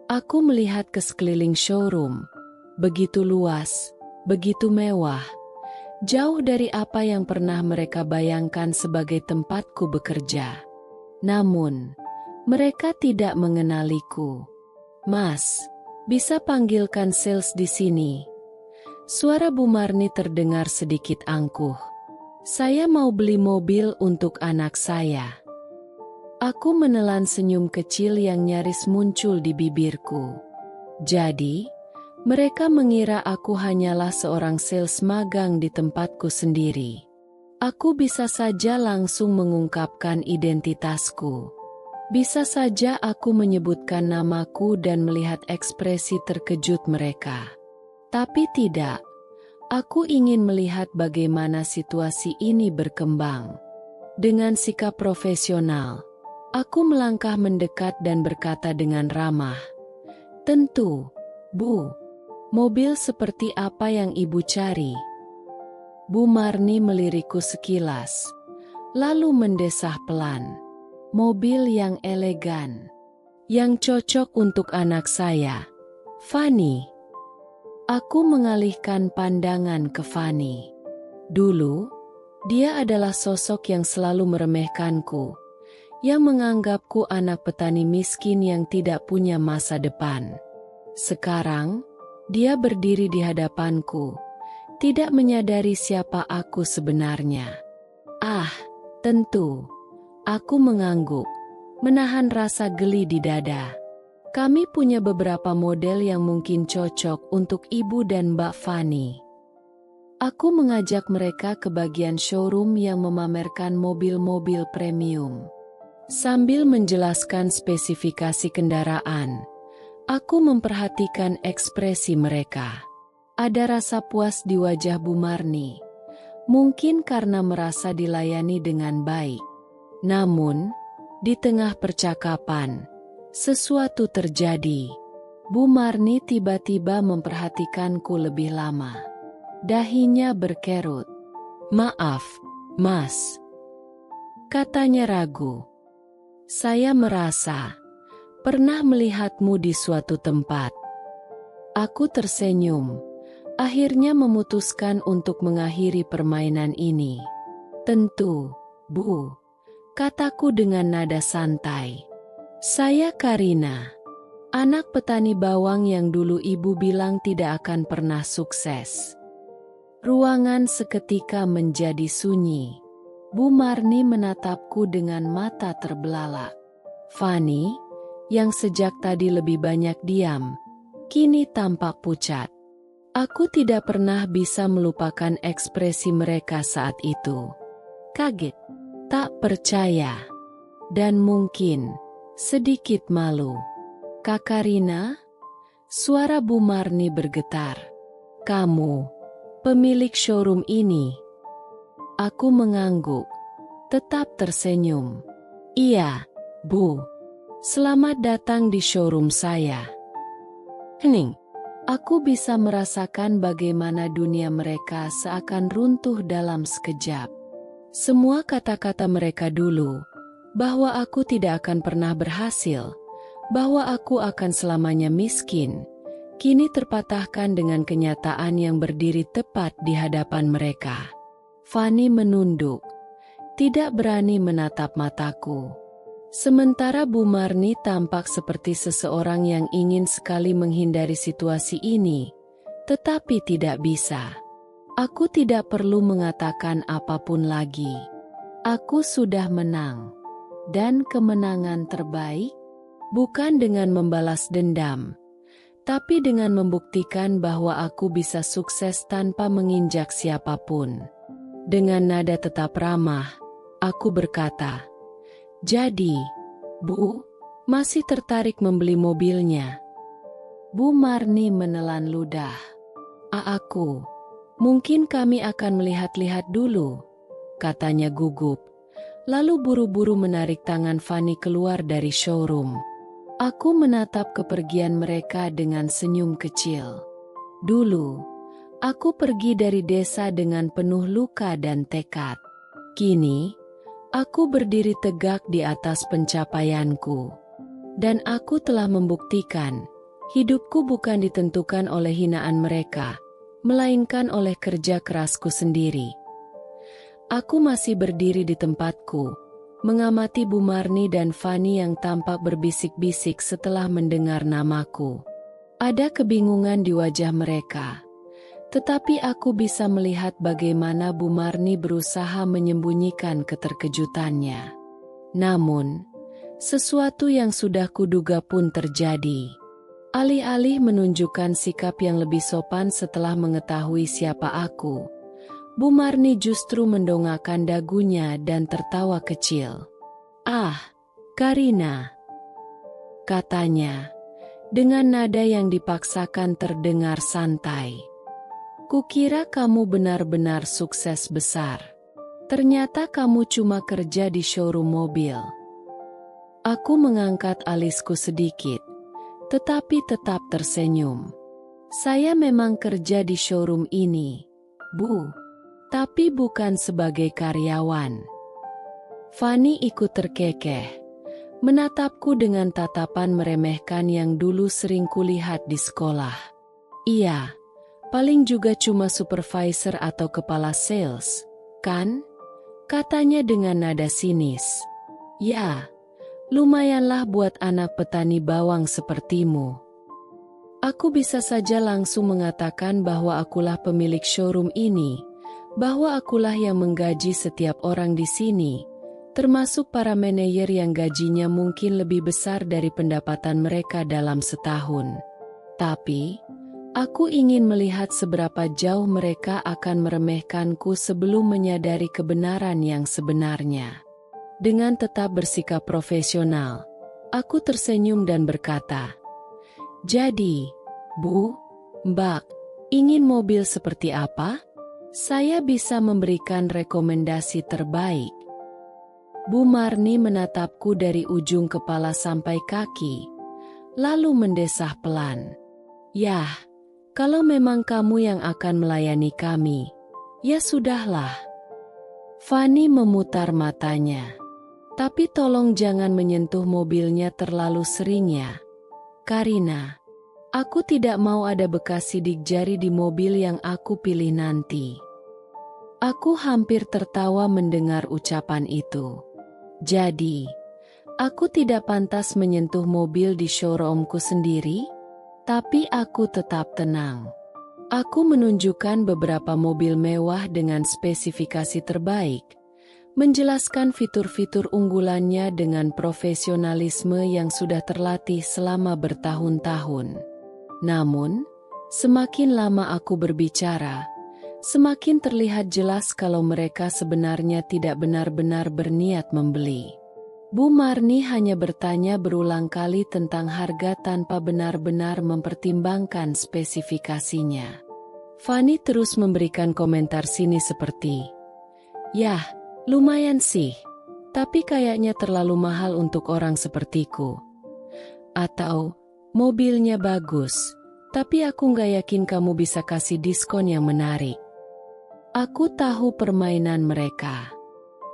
Aku melihat ke sekeliling showroom, begitu luas, begitu mewah, jauh dari apa yang pernah mereka bayangkan sebagai tempatku bekerja. Namun, mereka tidak mengenaliku. "Mas, bisa panggilkan sales di sini?" Suara Bu Marni terdengar sedikit angkuh. "Saya mau beli mobil untuk anak saya." Aku menelan senyum kecil yang nyaris muncul di bibirku. Jadi, mereka mengira aku hanyalah seorang sales magang di tempatku sendiri. Aku bisa saja langsung mengungkapkan identitasku. Bisa saja aku menyebutkan namaku dan melihat ekspresi terkejut mereka. Tapi tidak. Aku ingin melihat bagaimana situasi ini berkembang. Dengan sikap profesional, aku melangkah mendekat dan berkata dengan ramah, "Tentu, Bu. Mobil seperti apa yang Ibu cari?" Bu Marni melirikku sekilas, lalu mendesah pelan. "Mobil yang elegan, yang cocok untuk anak saya, Fanny." Aku mengalihkan pandangan ke Fanny. Dulu, dia adalah sosok yang selalu meremehkanku, yang menganggapku anak petani miskin yang tidak punya masa depan. Sekarang, dia berdiri di hadapanku, tidak menyadari siapa aku sebenarnya. Ah, tentu. Aku mengangguk, menahan rasa geli di dada. Kami punya beberapa model yang mungkin cocok untuk Ibu dan Mbak Fanny. Aku mengajak mereka ke bagian showroom yang memamerkan mobil-mobil premium. Sambil menjelaskan spesifikasi kendaraan, aku memperhatikan ekspresi mereka. Ada rasa puas di wajah Bu Marni, mungkin karena merasa dilayani dengan baik. Namun, di tengah percakapan, sesuatu terjadi. Bu Marni tiba-tiba memperhatikanku lebih lama. Dahinya berkerut. "Maaf, Mas," katanya ragu. "Saya merasa pernah melihatmu di suatu tempat." Aku tersenyum, akhirnya memutuskan untuk mengakhiri permainan ini. "Tentu, Bu," kataku dengan nada santai. "Saya Karina, anak petani bawang yang dulu Ibu bilang tidak akan pernah sukses." Ruangan seketika menjadi sunyi. Bu Marni menatapku dengan mata terbelalak. Fanny, yang sejak tadi lebih banyak diam, kini tampak pucat. Aku tidak pernah bisa melupakan ekspresi mereka saat itu. Kaget, tak percaya, dan mungkin sedikit malu. "Kak Karina?" Suara Bu Marni bergetar. "Kamu, pemilik showroom ini?" Aku mengangguk, tetap tersenyum. "Iya, Bu. Selamat datang di showroom saya." Hening. Aku bisa merasakan bagaimana dunia mereka seakan runtuh dalam sekejap. Semua kata-kata mereka dulu, bahwa aku tidak akan pernah berhasil, bahwa aku akan selamanya miskin, kini terpatahkan dengan kenyataan yang berdiri tepat di hadapan mereka. Fanny menunduk, tidak berani menatap mataku. Sementara Bu Marni tampak seperti seseorang yang ingin sekali menghindari situasi ini, tetapi tidak bisa. Aku tidak perlu mengatakan apapun lagi. Aku sudah menang. Dan kemenangan terbaik bukan dengan membalas dendam, tapi dengan membuktikan bahwa aku bisa sukses tanpa menginjak siapapun. Dengan nada tetap ramah, aku berkata, "Jadi, Bu, masih tertarik membeli mobilnya?" Bu Marni menelan ludah. Aku, Mungkin kami akan melihat-lihat dulu, katanya gugup. Lalu buru-buru menarik tangan Fani keluar dari showroom. Aku menatap kepergian mereka dengan senyum kecil. Dulu, aku pergi dari desa dengan penuh luka dan tekad. Kini, aku berdiri tegak di atas pencapaianku. Dan aku telah membuktikan, hidupku bukan ditentukan oleh hinaan mereka, melainkan oleh kerja kerasku sendiri. Aku masih berdiri di tempatku, mengamati Bu Marni dan Fani yang tampak berbisik-bisik setelah mendengar namaku. Ada kebingungan di wajah mereka, tetapi aku bisa melihat bagaimana Bu Marni berusaha menyembunyikan keterkejutannya. Namun, sesuatu yang sudah kuduga pun terjadi. Alih-alih menunjukkan sikap yang lebih sopan setelah mengetahui siapa aku, Bu Marni justru mendongakkan dagunya dan tertawa kecil. "Ah, Karina," katanya, dengan nada yang dipaksakan terdengar santai. "Kukira kamu benar-benar sukses besar. Ternyata kamu cuma kerja di showroom mobil." Aku mengangkat alisku sedikit, tetapi tetap tersenyum. "Saya memang kerja di showroom ini, Bu. Tapi bukan sebagai karyawan." Fani ikut terkekeh, menatapku dengan tatapan meremehkan yang dulu sering kulihat di sekolah. "Iya, paling juga cuma supervisor atau kepala sales, kan?" katanya dengan nada sinis. "Ya, lumayanlah buat anak petani bawang sepertimu." Aku bisa saja langsung mengatakan bahwa akulah pemilik showroom ini, bahwa akulah yang menggaji setiap orang di sini, termasuk para manajer yang gajinya mungkin lebih besar dari pendapatan mereka dalam setahun. Tapi, aku ingin melihat seberapa jauh mereka akan meremehkanku sebelum menyadari kebenaran yang sebenarnya. Dengan tetap bersikap profesional, aku tersenyum dan berkata, "Jadi, Bu, Mbak, ingin mobil seperti apa? Saya bisa memberikan rekomendasi terbaik." Bu Marni menatapku dari ujung kepala sampai kaki, lalu mendesah pelan. "Yah, kalau memang kamu yang akan melayani kami, ya sudahlah." Fani memutar matanya. "Tapi tolong jangan menyentuh mobilnya terlalu sering ya, Karina. Aku tidak mau ada bekas sidik jari di mobil yang aku pilih nanti." Aku hampir tertawa mendengar ucapan itu. Jadi, aku tidak pantas menyentuh mobil di showroomku sendiri? Tapi aku tetap tenang. Aku menunjukkan beberapa mobil mewah dengan spesifikasi terbaik, menjelaskan fitur-fitur unggulannya dengan profesionalisme yang sudah terlatih selama bertahun-tahun. Namun, semakin lama aku berbicara, semakin terlihat jelas kalau mereka sebenarnya tidak benar-benar berniat membeli. Bu Marni hanya bertanya berulang kali tentang harga tanpa benar-benar mempertimbangkan spesifikasinya. Fani terus memberikan komentar sinis seperti, "Yah, lumayan sih, tapi kayaknya terlalu mahal untuk orang sepertiku." Atau, "Mobilnya bagus, tapi aku nggak yakin kamu bisa kasih diskon yang menarik." Aku tahu permainan mereka.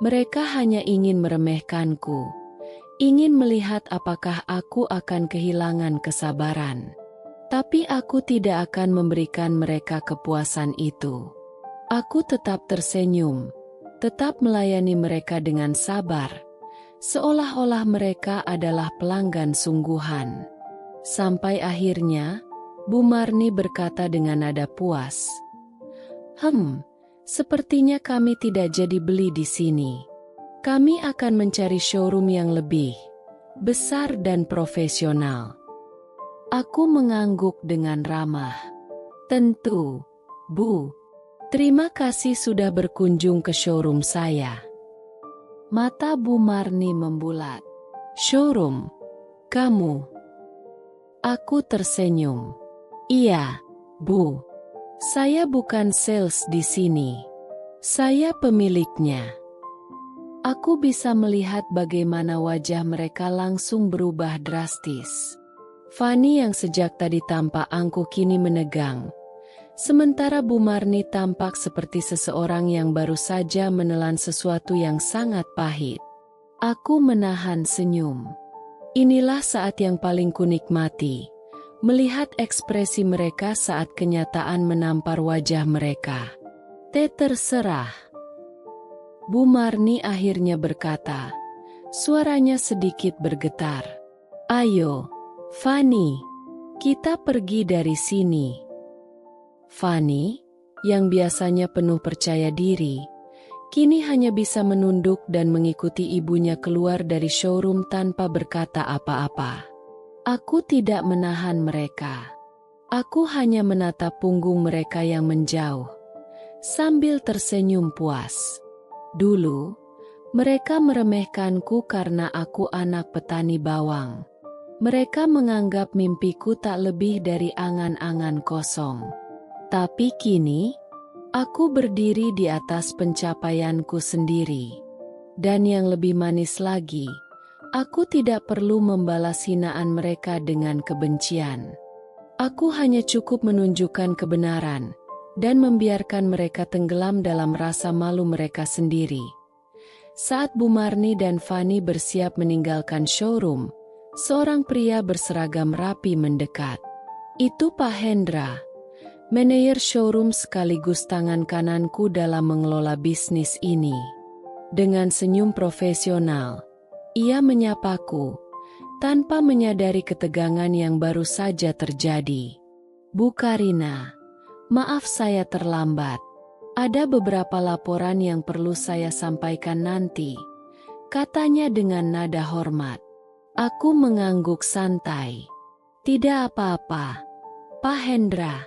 Mereka hanya ingin meremehkanku, ingin melihat apakah aku akan kehilangan kesabaran. Tapi aku tidak akan memberikan mereka kepuasan itu. Aku tetap tersenyum, tetap melayani mereka dengan sabar, seolah-olah mereka adalah pelanggan sungguhan. Sampai akhirnya, Bu Marni berkata dengan nada puas, Sepertinya kami tidak jadi beli di sini. Kami akan mencari showroom yang lebih besar dan profesional." Aku mengangguk dengan ramah. "Tentu, Bu. Terima kasih sudah berkunjung ke showroom saya." Mata Bu Marni membulat. "Showroom? Kamu?" Aku tersenyum. "Iya, Bu. Saya bukan sales di sini. Saya pemiliknya. Aku bisa melihat bagaimana wajah mereka langsung berubah drastis. Fani yang sejak tadi tampak angkuh kini menegang. Sementara Bu Marni tampak seperti seseorang yang baru saja menelan sesuatu yang sangat pahit. Aku menahan senyum. Inilah saat yang paling kunikmati. Melihat ekspresi mereka saat kenyataan menampar wajah mereka. Terserah. Bu Marni akhirnya berkata. Suaranya sedikit bergetar. Ayo, Fani, kita pergi dari sini. Fani, yang biasanya penuh percaya diri, kini hanya bisa menunduk dan mengikuti ibunya keluar dari showroom tanpa berkata apa-apa. Aku tidak menahan mereka. Aku hanya menatap punggung mereka yang menjauh, sambil tersenyum puas. Dulu, mereka meremehkanku karena aku anak petani bawang. Mereka menganggap mimpiku tak lebih dari angan-angan kosong. Tapi kini, aku berdiri di atas pencapaianku sendiri. Dan yang lebih manis lagi, aku tidak perlu membalas hinaan mereka dengan kebencian. Aku hanya cukup menunjukkan kebenaran dan membiarkan mereka tenggelam dalam rasa malu mereka sendiri. Saat Bu Marni dan Fani bersiap meninggalkan showroom, seorang pria berseragam rapi mendekat. Itu Pak Hendra, manajer showroom sekaligus tangan kananku dalam mengelola bisnis ini. Dengan senyum profesional, ia menyapaku, tanpa menyadari ketegangan yang baru saja terjadi. Bu Karina, maaf saya terlambat. Ada beberapa laporan yang perlu saya sampaikan nanti, katanya dengan nada hormat. Aku mengangguk santai. Tidak apa-apa, Pak Hendra.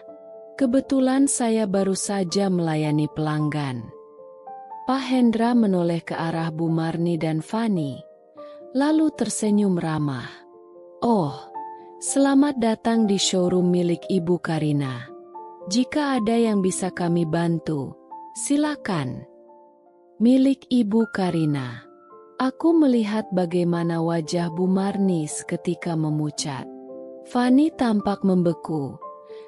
Kebetulan saya baru saja melayani pelanggan. Pak Hendra menoleh ke arah Bu Marni dan Fani, lalu tersenyum ramah. Oh, selamat datang di showroom milik Ibu Karina. Jika ada yang bisa kami bantu, silakan. Milik Ibu Karina. Aku melihat bagaimana wajah Bu Marni seketika memucat. Fani tampak membeku,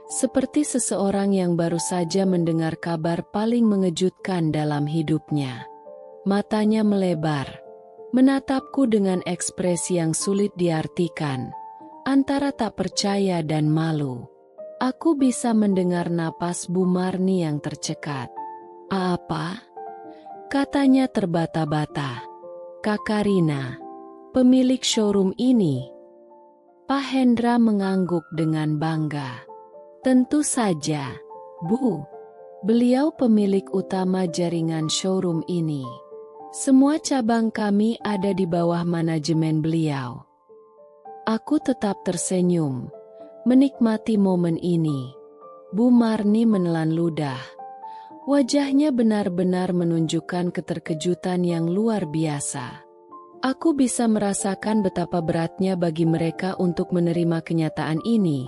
seperti seseorang yang baru saja mendengar kabar paling mengejutkan dalam hidupnya. Matanya melebar, menatapku dengan ekspresi yang sulit diartikan, antara tak percaya dan malu. Aku bisa mendengar napas Bu Marni yang tercekat. Apa? Katanya terbata-bata. Kak Karina, pemilik showroom ini. Pak Hendra mengangguk dengan bangga. Tentu saja, Bu. Beliau pemilik utama jaringan showroom ini. Semua cabang kami ada di bawah manajemen beliau. Aku tetap tersenyum, menikmati momen ini. Bu Marni menelan ludah. Wajahnya benar-benar menunjukkan keterkejutan yang luar biasa. Aku bisa merasakan betapa beratnya bagi mereka untuk menerima kenyataan ini.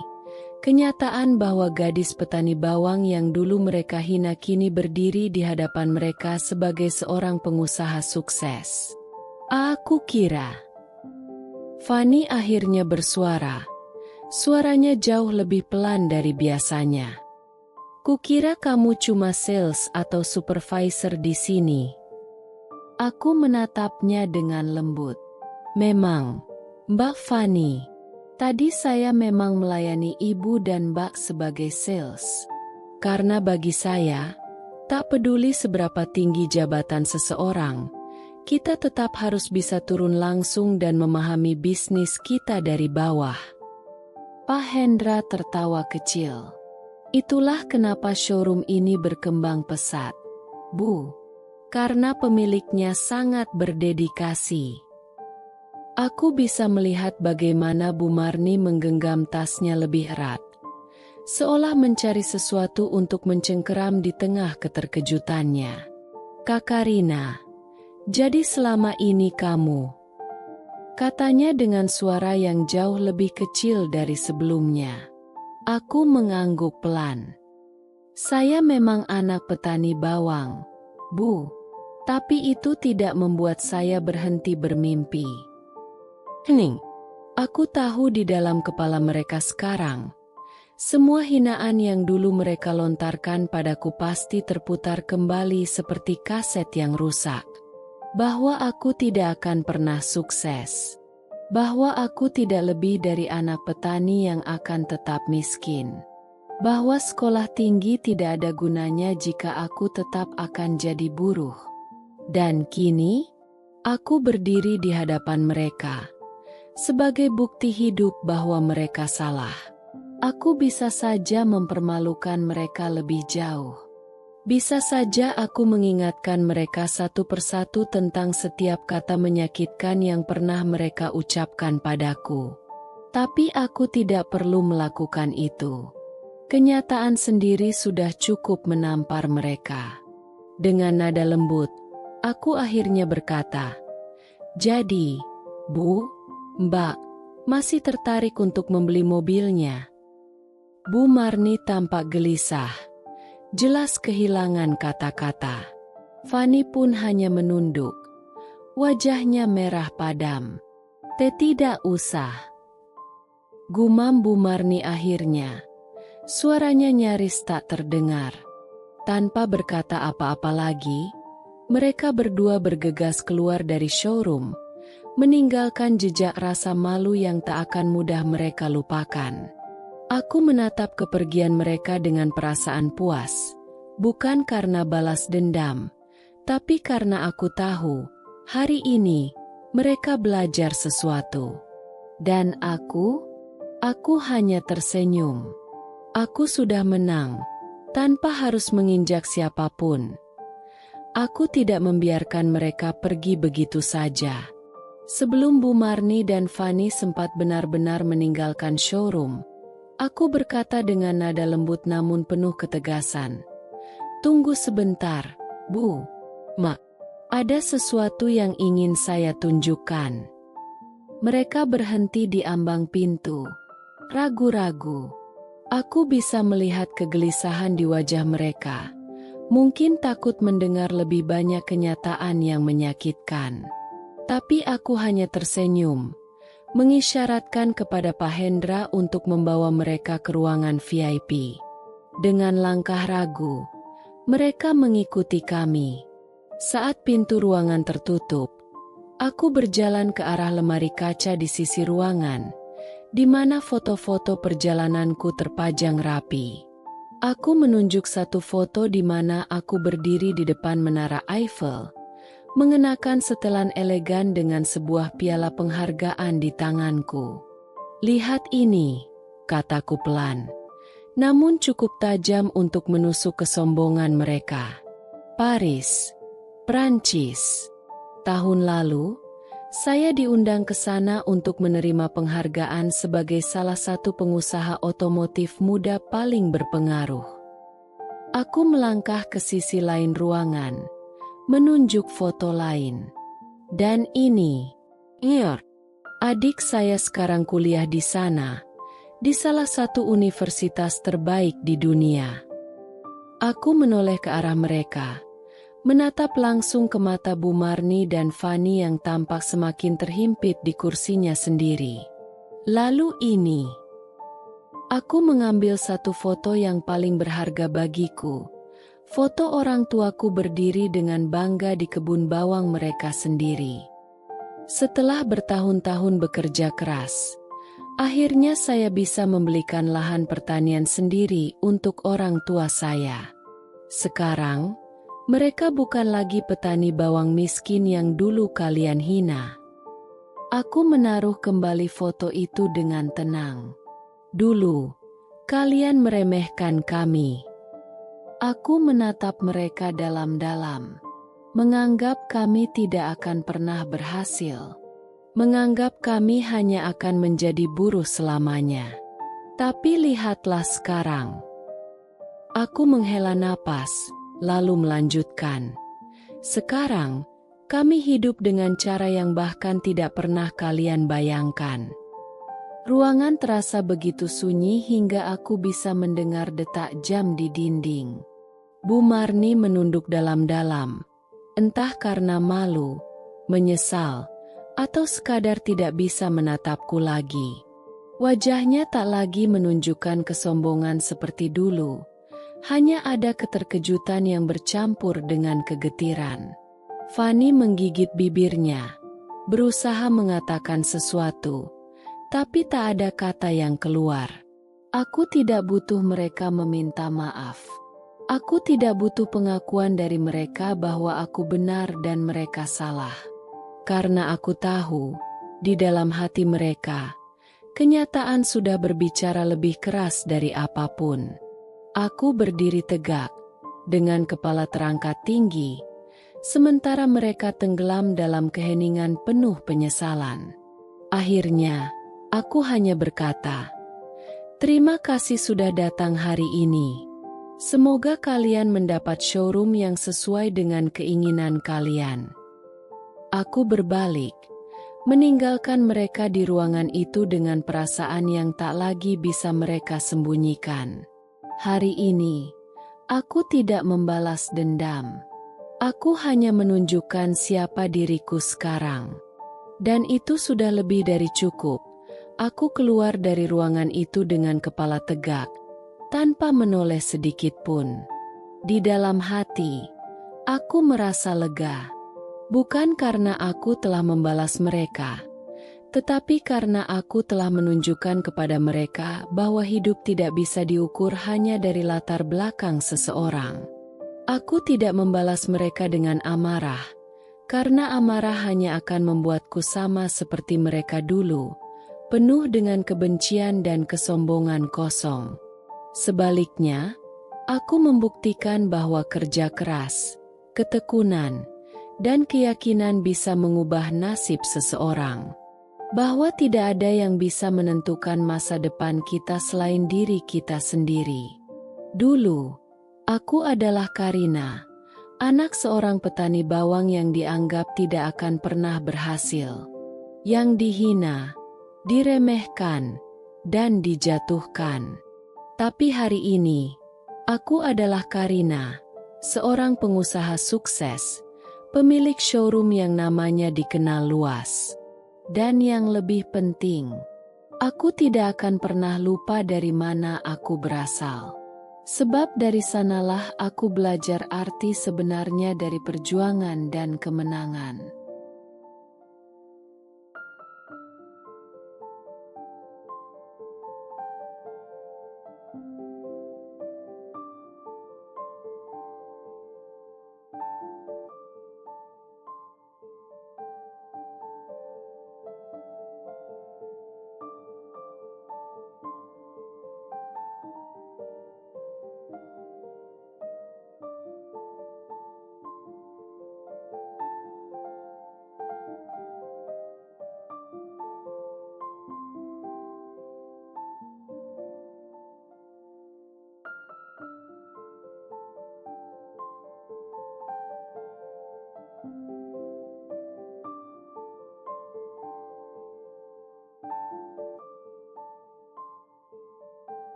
Kenyataan bahwa gadis petani bawang yang dulu mereka hina kini berdiri di hadapan mereka sebagai seorang pengusaha sukses. Aku kira. Fani akhirnya bersuara. Suaranya jauh lebih pelan dari biasanya. Kukira kamu cuma sales atau supervisor di sini. Aku menatapnya dengan lembut. Memang, Mbak Fani. Tadi saya memang melayani ibu dan Mbak sebagai sales. Karena bagi saya, tak peduli seberapa tinggi jabatan seseorang, kita tetap harus bisa turun langsung dan memahami bisnis kita dari bawah. Pak Hendra tertawa kecil. Itulah kenapa showroom ini berkembang pesat, Bu. Karena pemiliknya sangat berdedikasi. Aku bisa melihat bagaimana Bu Marni menggenggam tasnya lebih erat, seolah mencari sesuatu untuk mencengkeram di tengah keterkejutannya. Kak Karina, jadi selama ini kamu, katanya dengan suara yang jauh lebih kecil dari sebelumnya. Aku mengangguk pelan. Saya memang anak petani bawang, Bu. Tapi itu tidak membuat saya berhenti bermimpi. Hening. Aku tahu di dalam kepala mereka sekarang, semua hinaan yang dulu mereka lontarkan padaku pasti terputar kembali seperti kaset yang rusak. Bahwa aku tidak akan pernah sukses. Bahwa aku tidak lebih dari anak petani yang akan tetap miskin. Bahwa sekolah tinggi tidak ada gunanya jika aku tetap akan jadi buruh. Dan kini, aku berdiri di hadapan mereka. Sebagai bukti hidup bahwa mereka salah. Aku bisa saja mempermalukan mereka lebih jauh. Bisa saja aku mengingatkan mereka satu persatu tentang setiap kata menyakitkan yang pernah mereka ucapkan padaku. Tapi aku tidak perlu melakukan itu. Kenyataan sendiri sudah cukup menampar mereka. Dengan nada lembut, aku akhirnya berkata, "Jadi, Bu, Mbak, masih tertarik untuk membeli mobilnya?" Bu Marni tampak gelisah. Jelas kehilangan kata-kata. Fani pun hanya menunduk. Wajahnya merah padam. Tidak usah. Gumam Bu Marni akhirnya. Suaranya nyaris tak terdengar. Tanpa berkata apa-apa lagi, mereka berdua bergegas keluar dari showroom, meninggalkan jejak rasa malu yang tak akan mudah mereka lupakan. Aku menatap kepergian mereka dengan perasaan puas, bukan karena balas dendam, tapi karena aku tahu, hari ini, mereka belajar sesuatu. Dan aku hanya tersenyum. Aku sudah menang, tanpa harus menginjak siapapun. Aku tidak membiarkan mereka pergi begitu saja. Sebelum Bu Marni dan Fani sempat benar-benar meninggalkan showroom, aku berkata dengan nada lembut namun penuh ketegasan. "Tunggu sebentar, Bu. Mak, ada sesuatu yang ingin saya tunjukkan." Mereka berhenti di ambang pintu. Ragu-ragu. Aku bisa melihat kegelisahan di wajah mereka. Mungkin takut mendengar lebih banyak kenyataan yang menyakitkan. Tapi aku hanya tersenyum, mengisyaratkan kepada Pak Hendra untuk membawa mereka ke ruangan VIP. Dengan langkah ragu, mereka mengikuti kami. Saat pintu ruangan tertutup, aku berjalan ke arah lemari kaca di sisi ruangan, di mana foto-foto perjalananku terpajang rapi. Aku menunjuk satu foto di mana aku berdiri di depan Menara Eiffel, mengenakan setelan elegan dengan sebuah piala penghargaan di tanganku. "Lihat ini," kataku pelan, namun cukup tajam untuk menusuk kesombongan mereka. "Paris, Prancis. Tahun lalu, saya diundang ke sana untuk menerima penghargaan sebagai salah satu pengusaha otomotif muda paling berpengaruh." Aku melangkah ke sisi lain ruangan, menunjuk foto lain. "Dan ini, adik saya sekarang kuliah di sana, di salah satu universitas terbaik di dunia." Aku menoleh ke arah mereka, menatap langsung ke mata Bu Marni dan Fani yang tampak semakin terhimpit di kursinya sendiri. "Lalu ini." Aku mengambil satu foto yang paling berharga bagiku. Foto orang tuaku berdiri dengan bangga di kebun bawang mereka sendiri. Setelah bertahun-tahun bekerja keras, akhirnya saya bisa membelikan lahan pertanian sendiri untuk orang tua saya. Sekarang, mereka bukan lagi petani bawang miskin yang dulu kalian hina. Aku menaruh kembali foto itu dengan tenang. "Dulu, kalian meremehkan kami." Aku menatap mereka dalam-dalam, menganggap kami tidak akan pernah berhasil, menganggap kami hanya akan menjadi buruh selamanya. Tapi lihatlah sekarang. Aku menghela napas, lalu melanjutkan. "Sekarang, kami hidup dengan cara yang bahkan tidak pernah kalian bayangkan. Ruangan terasa begitu sunyi hingga aku bisa mendengar detak jam di dinding. Bu Marni menunduk dalam-dalam, entah karena malu, menyesal, atau sekadar tidak bisa menatapku lagi. Wajahnya tak lagi menunjukkan kesombongan seperti dulu, hanya ada keterkejutan yang bercampur dengan kegetiran. Fani menggigit bibirnya, berusaha mengatakan sesuatu, tapi tak ada kata yang keluar. Aku tidak butuh mereka meminta maaf. Aku tidak butuh pengakuan dari mereka bahwa aku benar dan mereka salah. Karena aku tahu, di dalam hati mereka, kenyataan sudah berbicara lebih keras dari apapun. Aku berdiri tegak, dengan kepala terangkat tinggi, sementara mereka tenggelam dalam keheningan penuh penyesalan. Akhirnya, aku hanya berkata, "Terima kasih sudah datang hari ini. Semoga kalian mendapat showroom yang sesuai dengan keinginan kalian." Aku berbalik, meninggalkan mereka di ruangan itu dengan perasaan yang tak lagi bisa mereka sembunyikan. Hari ini, aku tidak membalas dendam. Aku hanya menunjukkan siapa diriku sekarang. Dan itu sudah lebih dari cukup. Aku keluar dari ruangan itu dengan kepala tegak, tanpa menoleh sedikit pun. Di dalam hati, aku merasa lega. Bukan karena aku telah membalas mereka, tetapi karena aku telah menunjukkan kepada mereka bahwa hidup tidak bisa diukur hanya dari latar belakang seseorang. Aku tidak membalas mereka dengan amarah, karena amarah hanya akan membuatku sama seperti mereka dulu, penuh dengan kebencian dan kesombongan kosong. Sebaliknya, aku membuktikan bahwa kerja keras, ketekunan, dan keyakinan bisa mengubah nasib seseorang. Bahwa tidak ada yang bisa menentukan masa depan kita selain diri kita sendiri. Dulu, aku adalah Karina, anak seorang petani bawang yang dianggap tidak akan pernah berhasil. Yang dihina, diremehkan, dan dijatuhkan. Tapi hari ini, aku adalah Karina, seorang pengusaha sukses, pemilik showroom yang namanya dikenal luas. Dan yang lebih penting, aku tidak akan pernah lupa dari mana aku berasal. Sebab dari sanalah aku belajar arti sebenarnya dari perjuangan dan kemenangan.